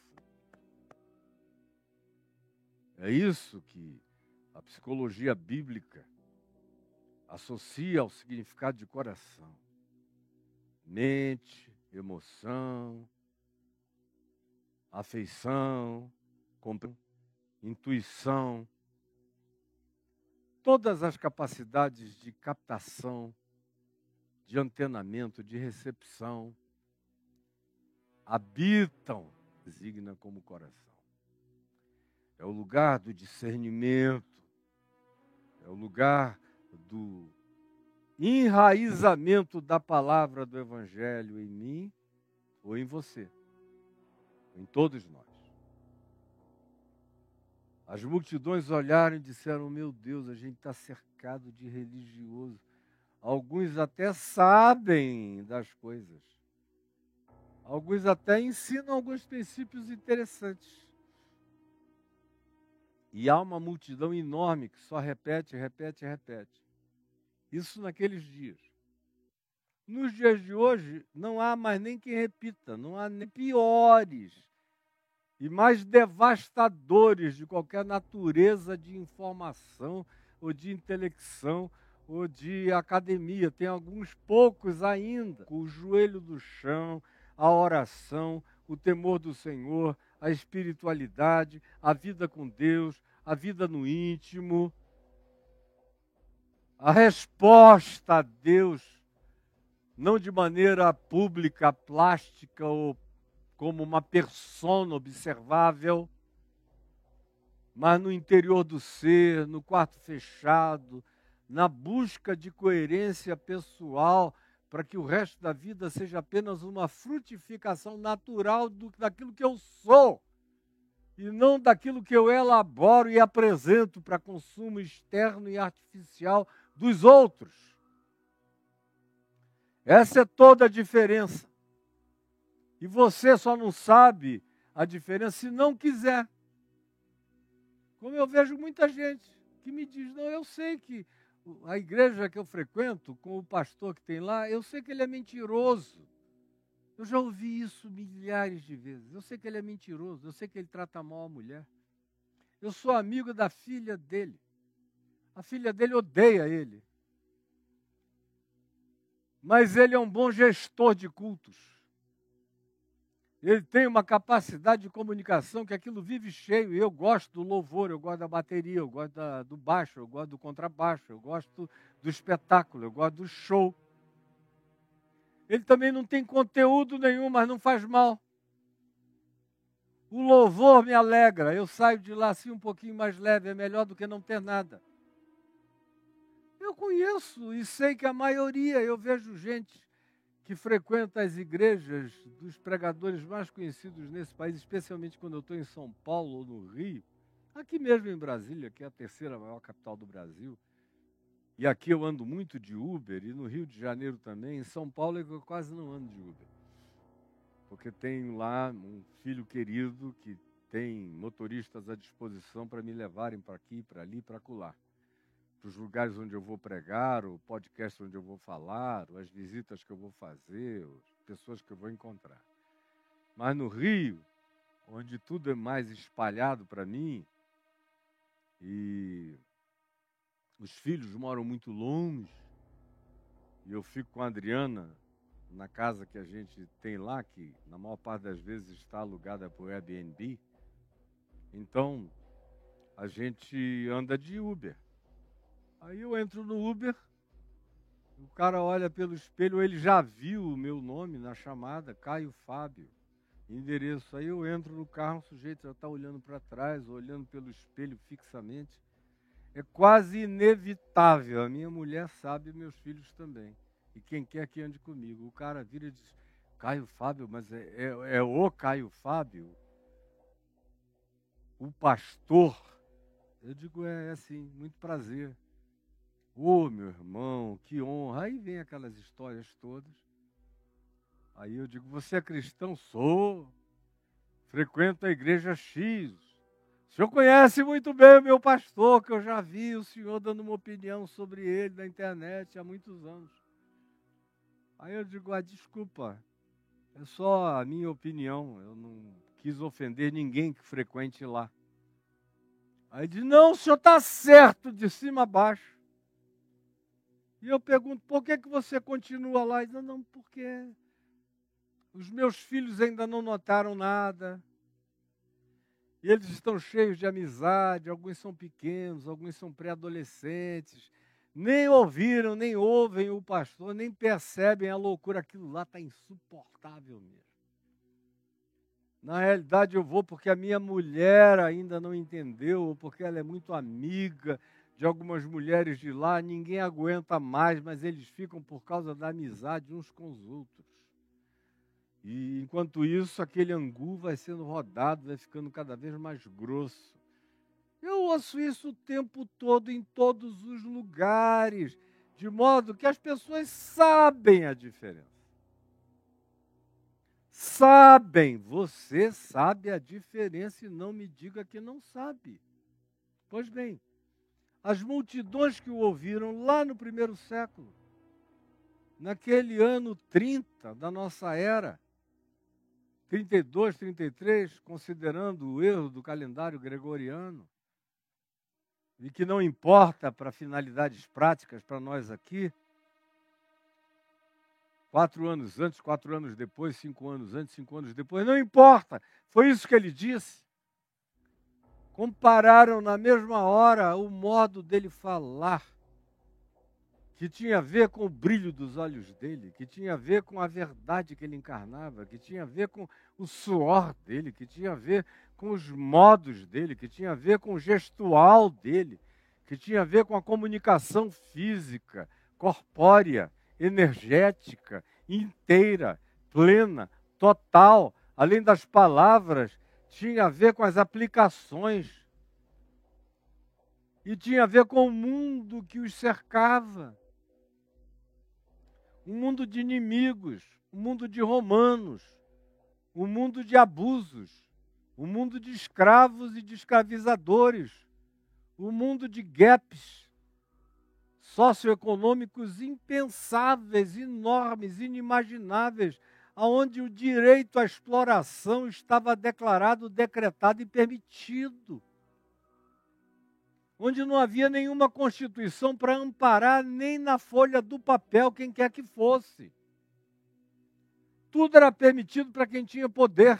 É isso que a psicologia bíblica associa ao significado de coração. Mente, emoção, afeição, intuição, todas as capacidades de captação, de antenamento, de recepção, habitam, designa como coração. É o lugar do discernimento, é o lugar do enraizamento da palavra do Evangelho em mim ou em você, em todos nós. As multidões olharam e disseram, meu Deus, a gente está cercado de religioso. Alguns até sabem das coisas. Alguns até ensinam alguns princípios interessantes. E há uma multidão enorme que só repete. Isso naqueles dias. Nos dias de hoje, não há mais nem quem repita, não há nem piores e mais devastadores de qualquer natureza de informação ou de intelecção ou de academia. Tem alguns poucos ainda, com o joelho do chão, a oração, o temor do Senhor, a espiritualidade, a vida com Deus, a vida no íntimo, a resposta a Deus, não de maneira pública, plástica ou como uma persona observável, mas no interior do ser, no quarto fechado, na busca de coerência pessoal, para que o resto da vida seja apenas uma frutificação natural daquilo que eu sou, e não daquilo que eu elaboro e apresento para consumo externo e artificial dos outros. Essa é toda a diferença. E você só não sabe a diferença se não quiser. Como eu vejo muita gente que me diz, não, eu sei que a igreja que eu frequento, com o pastor que tem lá, eu sei que ele é mentiroso. Eu já ouvi isso milhares de vezes. Eu sei que ele é mentiroso, eu sei que ele trata mal a mulher. Eu sou amigo da filha dele. A filha dele odeia ele. Mas ele é um bom gestor de cultos. Ele tem uma capacidade de comunicação que aquilo vive cheio. Eu gosto do louvor, eu gosto da bateria, eu gosto do baixo, eu gosto do contrabaixo, eu gosto do espetáculo, eu gosto do show. Ele também não tem conteúdo nenhum, mas não faz mal. O louvor me alegra. Eu saio de lá assim um pouquinho mais leve, é melhor do que não ter nada. Eu conheço e sei que a maioria, eu vejo gente que frequenta as igrejas dos pregadores mais conhecidos nesse país, especialmente quando eu estou em São Paulo ou no Rio, aqui mesmo em Brasília, que é a terceira maior capital do Brasil, e aqui eu ando muito de Uber, e no Rio de Janeiro também, em São Paulo eu quase não ando de Uber, porque tenho lá um filho querido que tem motoristas à disposição para me levarem para aqui, para ali, para acolá. Para os lugares onde eu vou pregar, o podcast onde eu vou falar, as visitas que eu vou fazer, as pessoas que eu vou encontrar. Mas no Rio, onde tudo é mais espalhado para mim, e os filhos moram muito longe, e eu fico com a Adriana na casa que a gente tem lá, que na maior parte das vezes está alugada por Airbnb, então a gente anda de Uber. Aí eu entro no Uber, o cara olha pelo espelho, ele já viu o meu nome na chamada, Caio Fábio, endereço. Aí eu entro no carro, o sujeito já está olhando para trás, olhando pelo espelho fixamente. É quase inevitável, a minha mulher sabe, meus filhos também. E quem quer que ande comigo. O cara vira e diz, Caio Fábio, mas é o Caio Fábio? O pastor? Eu digo, é sim, muito prazer. Ô, meu irmão, que honra. Aí vem aquelas histórias todas. Aí eu digo, você é cristão? Sou. Frequento a igreja X. O senhor conhece muito bem o meu pastor, que eu já vi o senhor dando uma opinião sobre ele na internet há muitos anos. Aí eu digo, desculpa, é só a minha opinião, eu não quis ofender ninguém que frequente lá. Aí diz, não, o senhor está certo, de cima a baixo. E eu pergunto, por que você continua lá? Ele diz, não, porque os meus filhos ainda não notaram nada. E eles estão cheios de amizade, alguns são pequenos, alguns são pré-adolescentes. Nem ouviram, nem ouvem o pastor, nem percebem a loucura. Aquilo lá está insuportável mesmo. Na realidade eu vou porque a minha mulher ainda não entendeu, ou porque ela é muito amiga de algumas mulheres de lá, ninguém aguenta mais, mas eles ficam por causa da amizade uns com os outros. E enquanto isso, aquele angu vai sendo rodado, vai ficando cada vez mais grosso. Eu ouço isso o tempo todo, em todos os lugares, de modo que as pessoas sabem a diferença. Sabem, você sabe a diferença e não me diga que não sabe. Pois bem, as multidões que o ouviram lá no primeiro século, naquele ano 30 da nossa era, 32, 33, considerando o erro do calendário gregoriano, e que não importa para finalidades práticas para nós aqui, 4 anos antes, 4 anos depois, 5 anos antes, 5 anos depois, não importa, foi isso que ele disse. Compararam na mesma hora o modo dele falar, que tinha a ver com o brilho dos olhos dele, que tinha a ver com a verdade que ele encarnava, que tinha a ver com o suor dele, que tinha a ver com os modos dele, que tinha a ver com o gestual dele, que tinha a ver com a comunicação física, corpórea, energética, inteira, plena, total, além das palavras, tinha a ver com as aplicações e tinha a ver com o mundo que os cercava. Um mundo de inimigos, um mundo de romanos, um mundo de abusos, um mundo de escravos e de escravizadores, um mundo de gaps socioeconômicos impensáveis, enormes, inimagináveis, onde o direito à exploração estava declarado, decretado e permitido. Onde não havia nenhuma constituição para amparar nem na folha do papel quem quer que fosse. tudo era permitido para quem tinha poder,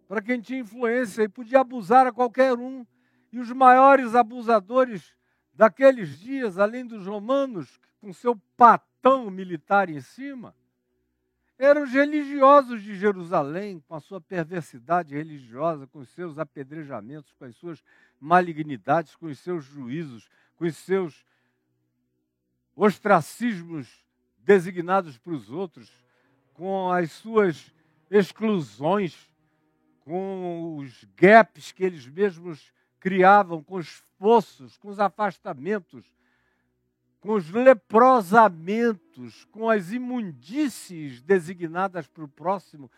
para quem tinha influência e podia abusar a qualquer um. E os maiores abusadores daqueles dias, além dos romanos, com seu patão militar em cima, eram os religiosos de Jerusalém, com a sua perversidade religiosa, com os seus apedrejamentos, com as suas malignidades, com os seus juízos, com os seus ostracismos designados para os outros, com as suas exclusões, com os gaps que eles mesmos criavam, com os fossos, com os afastamentos, com os leprosamentos, com as imundícies designadas para o próximo,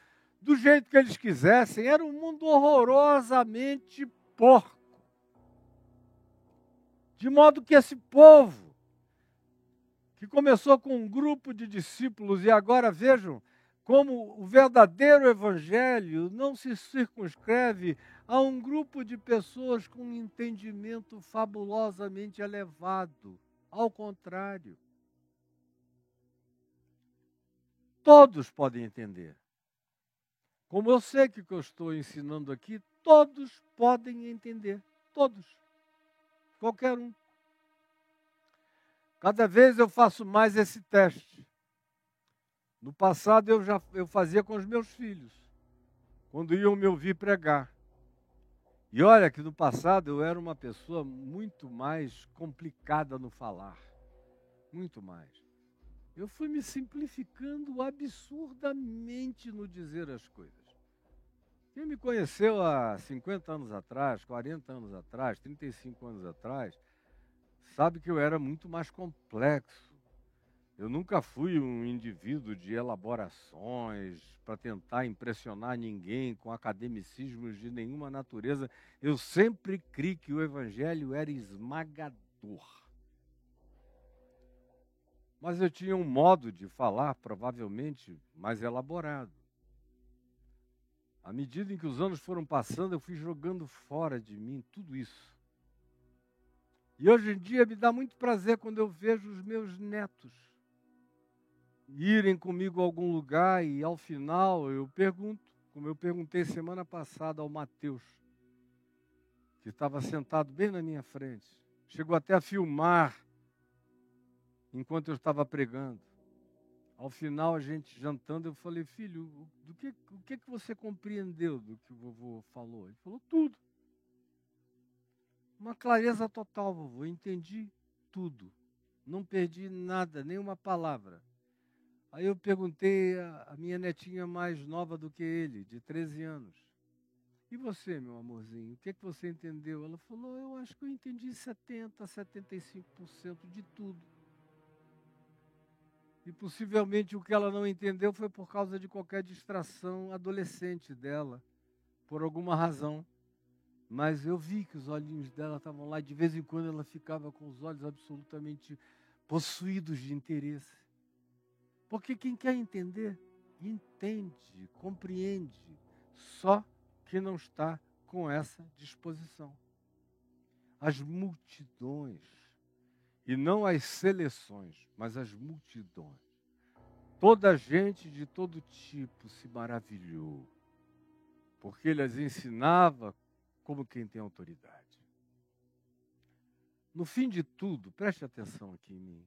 do jeito que eles quisessem. Era um mundo horrorosamente porco. De modo que esse povo, que começou com um grupo de discípulos, e agora vejam como o verdadeiro evangelho não se circunscreve a um grupo de pessoas com um entendimento fabulosamente elevado. Ao contrário, todos podem entender. Como eu sei que o que eu estou ensinando aqui, todos podem entender. Todos. Qualquer um. Cada vez eu faço mais esse teste. No passado eu fazia com os meus filhos, quando iam me ouvir pregar. E olha que no passado eu era uma pessoa muito mais complicada no falar. Muito mais. Eu fui me simplificando absurdamente no dizer as coisas. Quem me conheceu há 50 anos atrás, 40 anos atrás, 35 anos atrás, sabe que eu era muito mais complexo. Eu nunca fui um indivíduo de elaborações para tentar impressionar ninguém com academicismos de nenhuma natureza. Eu sempre criei que o evangelho era esmagador. Mas eu tinha um modo de falar, provavelmente, mais elaborado. À medida em que os anos foram passando, eu fui jogando fora de mim tudo isso. E hoje em dia me dá muito prazer quando eu vejo os meus netos irem comigo a algum lugar e, ao final, eu pergunto, como eu perguntei semana passada ao Mateus, que estava sentado bem na minha frente. Chegou até a filmar enquanto eu estava pregando. Ao final, a gente jantando, eu falei, filho, o que você compreendeu do que o vovô falou? Ele falou, tudo. Uma clareza total, vovô, eu entendi tudo. Não perdi nada, nenhuma palavra. Aí eu perguntei a minha netinha mais nova do que ele, de 13 anos. E você, meu amorzinho, o que você entendeu? Ela falou, eu acho que eu entendi 70%, 75% de tudo. E possivelmente o que ela não entendeu foi por causa de qualquer distração adolescente dela, por alguma razão. Mas eu vi que os olhinhos dela estavam lá, e de vez em quando ela ficava com os olhos absolutamente possuídos de interesse. Porque quem quer entender, entende, compreende, só que não está com essa disposição. As multidões, e não as seleções, mas as multidões. Toda gente de todo tipo se maravilhou, porque ele as ensinava como quem tem autoridade. No fim de tudo, preste atenção aqui em mim,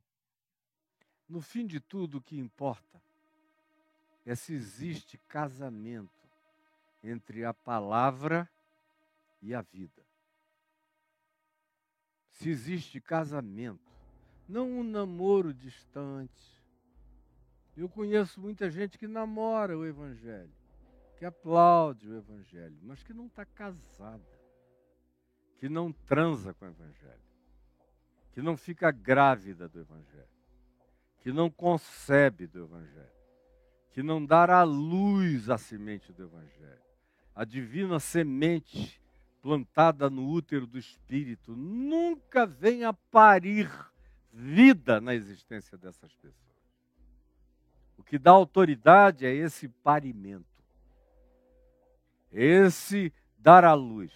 no fim de tudo o que importa é se existe casamento entre a palavra e a vida. Se existe casamento, não um namoro distante. Eu conheço muita gente que namora o evangelho, que aplaude o evangelho, mas que não está casada, que não transa com o evangelho, que não fica grávida do evangelho, que não concebe do evangelho, que não dá à luz a semente do evangelho. A divina semente plantada no útero do Espírito nunca vem a parir vida na existência dessas pessoas. O que dá autoridade é esse parimento, esse dar à luz,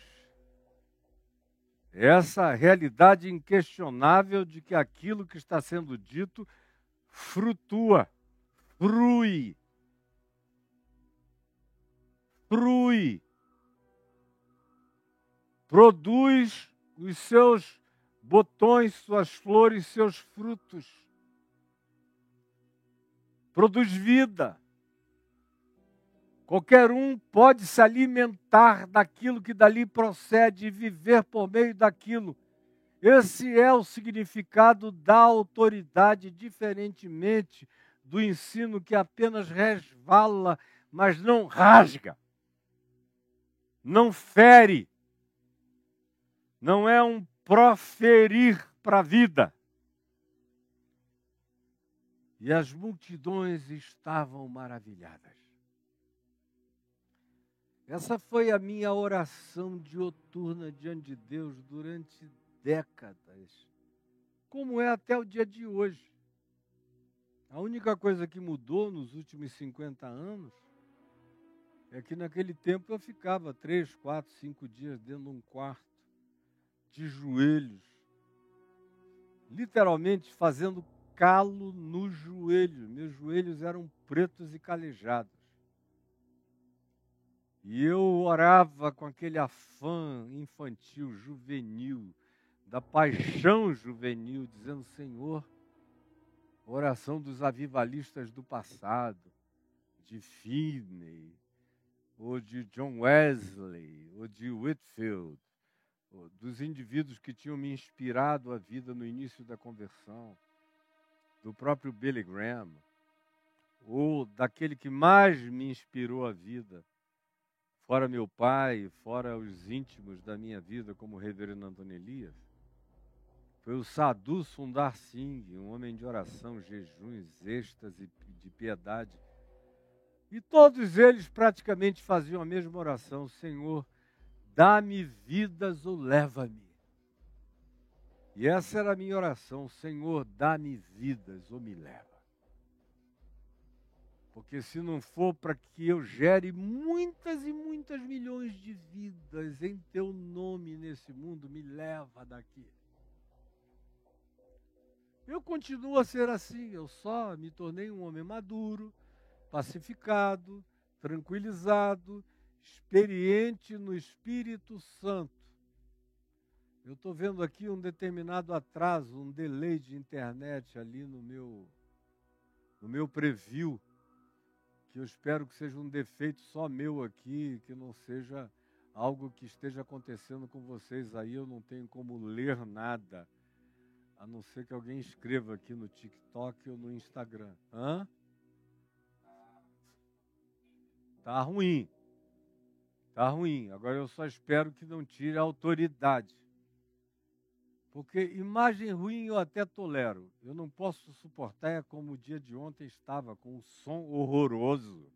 essa realidade inquestionável de que aquilo que está sendo dito frutua, frui, destrui, produz os seus botões, suas flores, seus frutos. Produz vida. Qualquer um pode se alimentar daquilo que dali procede e viver por meio daquilo. Esse é o significado da autoridade, diferentemente do ensino que apenas resvala, mas não rasga, não fere, não é um proferir para a vida. E as multidões estavam maravilhadas. Essa foi a minha oração dioturna diante de Deus durante décadas, como é até o dia de hoje. A única coisa que mudou nos últimos 50 anos é que naquele tempo eu ficava 3, 4, 5 dias dentro de um quarto, de joelhos, literalmente fazendo calo no joelho. Meus joelhos eram pretos e calejados. E eu orava com aquele afã infantil, juvenil, da paixão juvenil, dizendo: Senhor, oração dos avivalistas do passado, de Finney, ou de John Wesley, ou de Whitefield, ou dos indivíduos que tinham me inspirado a vida no início da conversão, do próprio Billy Graham, ou daquele que mais me inspirou a vida, fora meu pai, fora os íntimos da minha vida, como o reverendo Antônio Elias, foi o Sadhu Sundar Singh, um homem de oração, jejuns, êxtase, de piedade. E todos eles praticamente faziam a mesma oração: Senhor, dá-me vidas ou leva-me. E essa era a minha oração: Senhor, dá-me vidas ou me leva. Porque se não for para que eu gere muitas e muitas milhões de vidas em teu nome nesse mundo, me leva daqui. Eu continuo a ser assim, eu só me tornei um homem maduro, pacificado, tranquilizado, experiente no Espírito Santo. Eu estou vendo aqui um determinado atraso, um delay de internet ali no meu preview, que eu espero que seja um defeito só meu aqui, que não seja algo que esteja acontecendo com vocês aí. Eu não tenho como ler nada, a não ser que alguém escreva aqui no TikTok ou no Instagram. Tá ruim. Tá ruim. Agora eu só espero que não tire a autoridade. Porque imagem ruim eu até tolero. Eu não posso suportar é como o dia de ontem estava, com um som horroroso.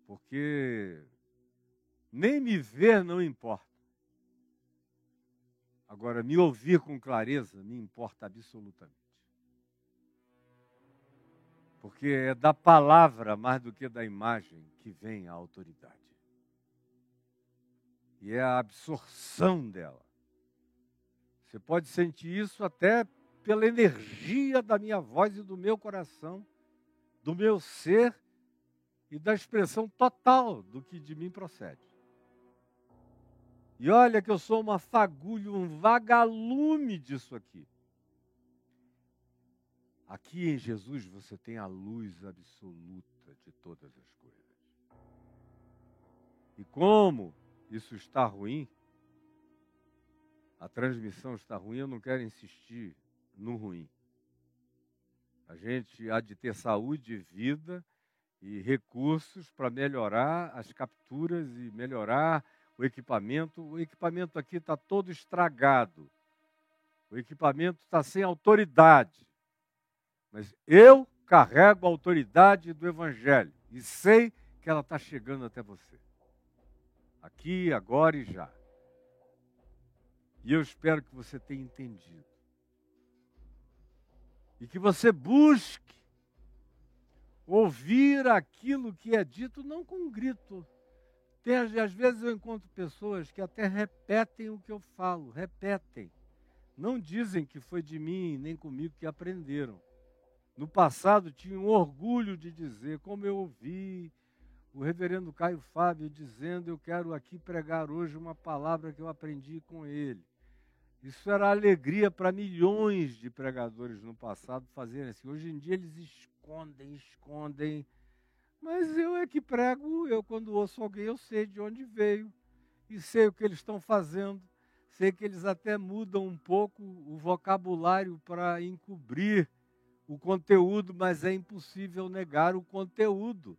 Porque nem me ver não importa. Agora, me ouvir com clareza me importa absolutamente. Porque é da palavra mais do que da imagem que vem a autoridade. E é a absorção dela. Você pode sentir isso até pela energia da minha voz e do meu coração, do meu ser e da expressão total do que de mim procede. E olha que eu sou uma fagulha, um vagalume disso aqui. Aqui em Jesus você tem a luz absoluta de todas as coisas. E como isso está ruim, a transmissão está ruim, eu não quero insistir no ruim. A gente há de ter saúde, vida e recursos para melhorar as capturas e melhorar o equipamento. O equipamento aqui está todo estragado. O equipamento está sem autoridade. Mas eu carrego a autoridade do Evangelho e sei que ela está chegando até você. Aqui, agora e já. E eu espero que você tenha entendido. E que você busque ouvir aquilo que é dito, não com um grito. Às vezes eu encontro pessoas que até repetem o que eu falo, repetem. Não dizem que foi de mim, nem comigo que aprenderam. No passado tinham orgulho de dizer como eu ouvi o reverendo Caio Fábio dizendo: eu quero aqui pregar hoje uma palavra que eu aprendi com ele. Isso era alegria para milhões de pregadores no passado fazerem assim. Hoje em dia eles escondem. Mas eu é que prego, eu quando ouço alguém, eu sei de onde veio. E sei o que eles estão fazendo. Sei que eles até mudam um pouco o vocabulário para encobrir o conteúdo, mas é impossível negar o conteúdo.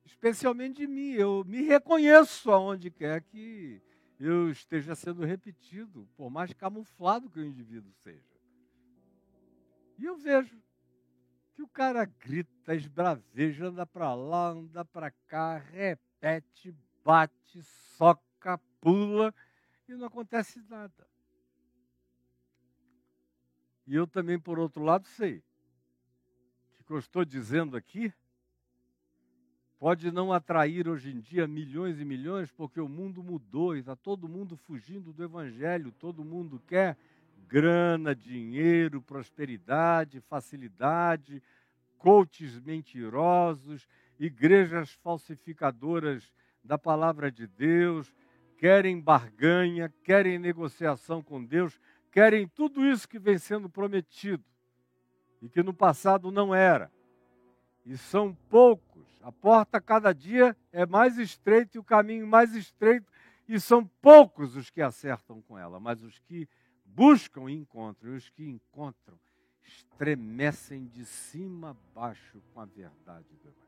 Especialmente de mim. Eu me reconheço aonde quer que eu esteja sendo repetido, por mais camuflado que o indivíduo seja. E eu vejo que o cara grita, esbraveja, anda para lá, anda para cá, repete, bate, soca, pula, e não acontece nada. E eu também, por outro lado, sei que o que eu estou dizendo aqui pode não atrair hoje em dia milhões e milhões, porque o mundo mudou e está todo mundo fugindo do Evangelho, todo mundo quer grana, dinheiro, prosperidade, facilidade, coaches mentirosos, igrejas falsificadoras da palavra de Deus, querem barganha, querem negociação com Deus, querem tudo isso que vem sendo prometido e que no passado não era. E são poucos. A porta cada dia é mais estreita e o caminho mais estreito, e são poucos os que acertam com ela, mas os que buscam e encontram, e os que encontram estremecem de cima a baixo com a verdade do Evangelho.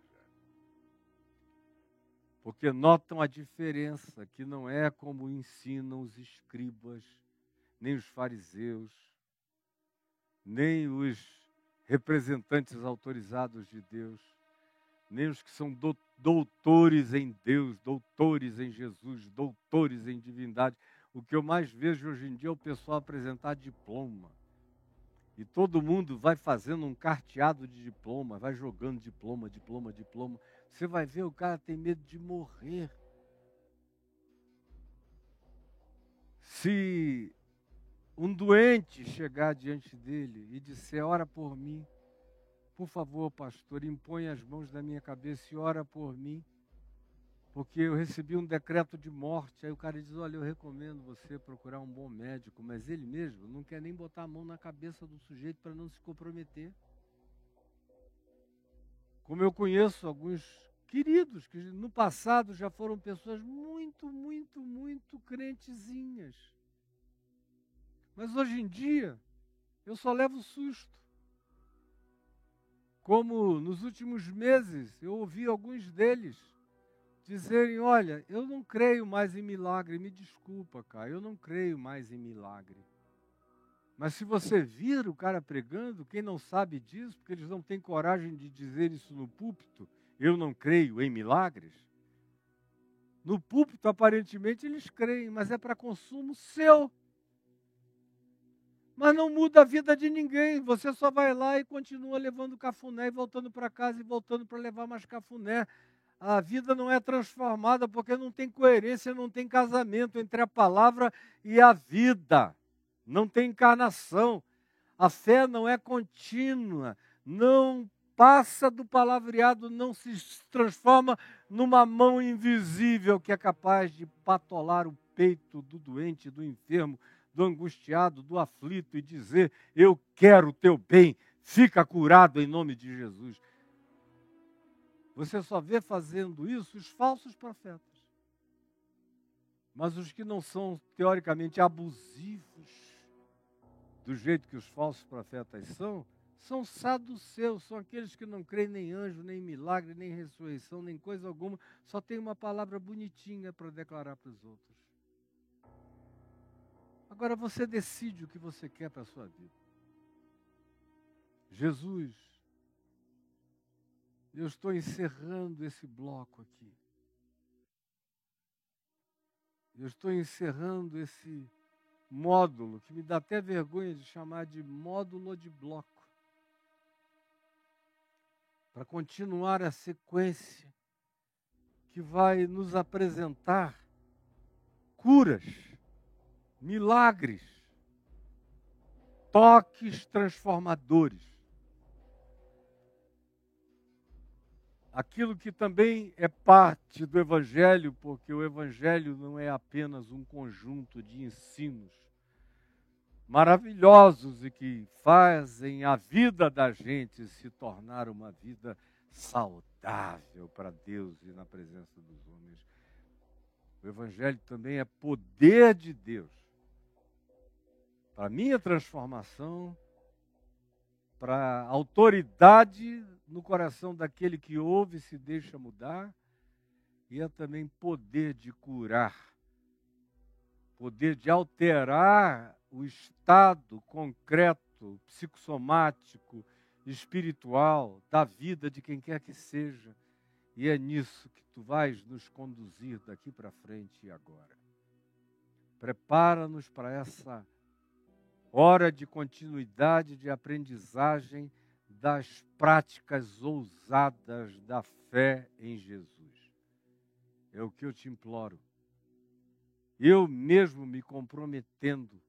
Porque notam a diferença, que não é como ensinam os escribas, nem os fariseus, nem os representantes autorizados de Deus, nem os que são doutores em Deus, doutores em Jesus, doutores em divindade. O que eu mais vejo hoje em dia é o pessoal apresentar diploma. E todo mundo vai fazendo um carteado de diploma, vai jogando diploma. Você vai ver, o cara tem medo de morrer. Se um doente chegar diante dele e disser: ora por mim, por favor, pastor, impõe as mãos na minha cabeça e ora por mim, porque eu recebi um decreto de morte. Aí o cara diz: olha, eu recomendo você procurar um bom médico, mas ele mesmo não quer nem botar a mão na cabeça do sujeito para não se comprometer. Como eu conheço alguns queridos que no passado já foram pessoas muito crentezinhas. Mas hoje em dia, eu só levo susto. Como nos últimos meses, eu ouvi alguns deles dizerem: olha, eu não creio mais em milagre, me desculpa, cara, eu não creio mais em milagre. Mas se você vir o cara pregando, quem não sabe disso, porque eles não têm coragem de dizer isso no púlpito, eu não creio em milagres. No púlpito, aparentemente, eles creem, mas é para consumo seu. Mas não muda a vida de ninguém. Você só vai lá e continua levando cafuné e voltando para casa e voltando para levar mais cafuné. A vida não é transformada porque não tem coerência, não tem casamento entre a palavra e a vida. Não tem encarnação. A fé não é contínua, não passa do palavreado, não se transforma numa mão invisível que é capaz de patolar o peito do doente, do enfermo, do angustiado, do aflito e dizer: eu quero o teu bem, fica curado em nome de Jesus. Você só vê fazendo isso os falsos profetas. Mas os que não são teoricamente abusivos, do jeito que os falsos profetas são saduceus, são aqueles que não creem nem anjo, nem milagre, nem ressurreição, nem coisa alguma, só tem uma palavra bonitinha para declarar para os outros. Agora você decide o que você quer para a sua vida. Jesus, eu estou encerrando esse bloco aqui. Eu estou encerrando esse módulo, que me dá até vergonha de chamar de módulo de bloco, para continuar a sequência que vai nos apresentar curas, milagres, toques transformadores. aquilo que também é parte do Evangelho, porque o Evangelho não é apenas um conjunto de ensinos maravilhosos e que fazem a vida da gente se tornar uma vida saudável para Deus e na presença dos homens. O Evangelho também é poder de Deus para a minha transformação, para a autoridade no coração daquele que ouve e se deixa mudar, e é também poder de curar, poder de alterar o estado concreto, psicossomático, espiritual da vida de quem quer que seja. E é nisso que tu vais nos conduzir daqui para frente e agora. Prepara-nos para essa hora de continuidade, de aprendizagem das práticas ousadas da fé em Jesus. É o que eu te imploro. Eu mesmo me comprometendo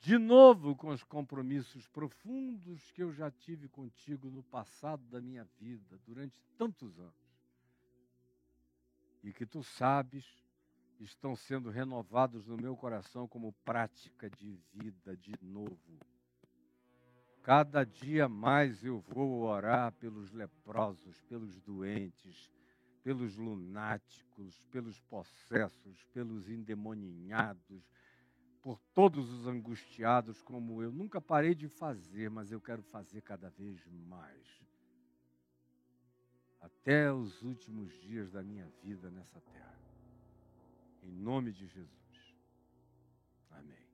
de novo com os compromissos profundos que eu já tive contigo no passado da minha vida, durante tantos anos. E que tu sabes, estão sendo renovados no meu coração como prática de vida de novo. Cada dia mais eu vou orar pelos leprosos, pelos doentes, pelos lunáticos, pelos possessos, pelos endemoninhados, por todos os angustiados como eu. Nunca parei de fazer, mas eu quero fazer cada vez mais. Até os últimos dias da minha vida nessa terra. Em nome de Jesus. Amém.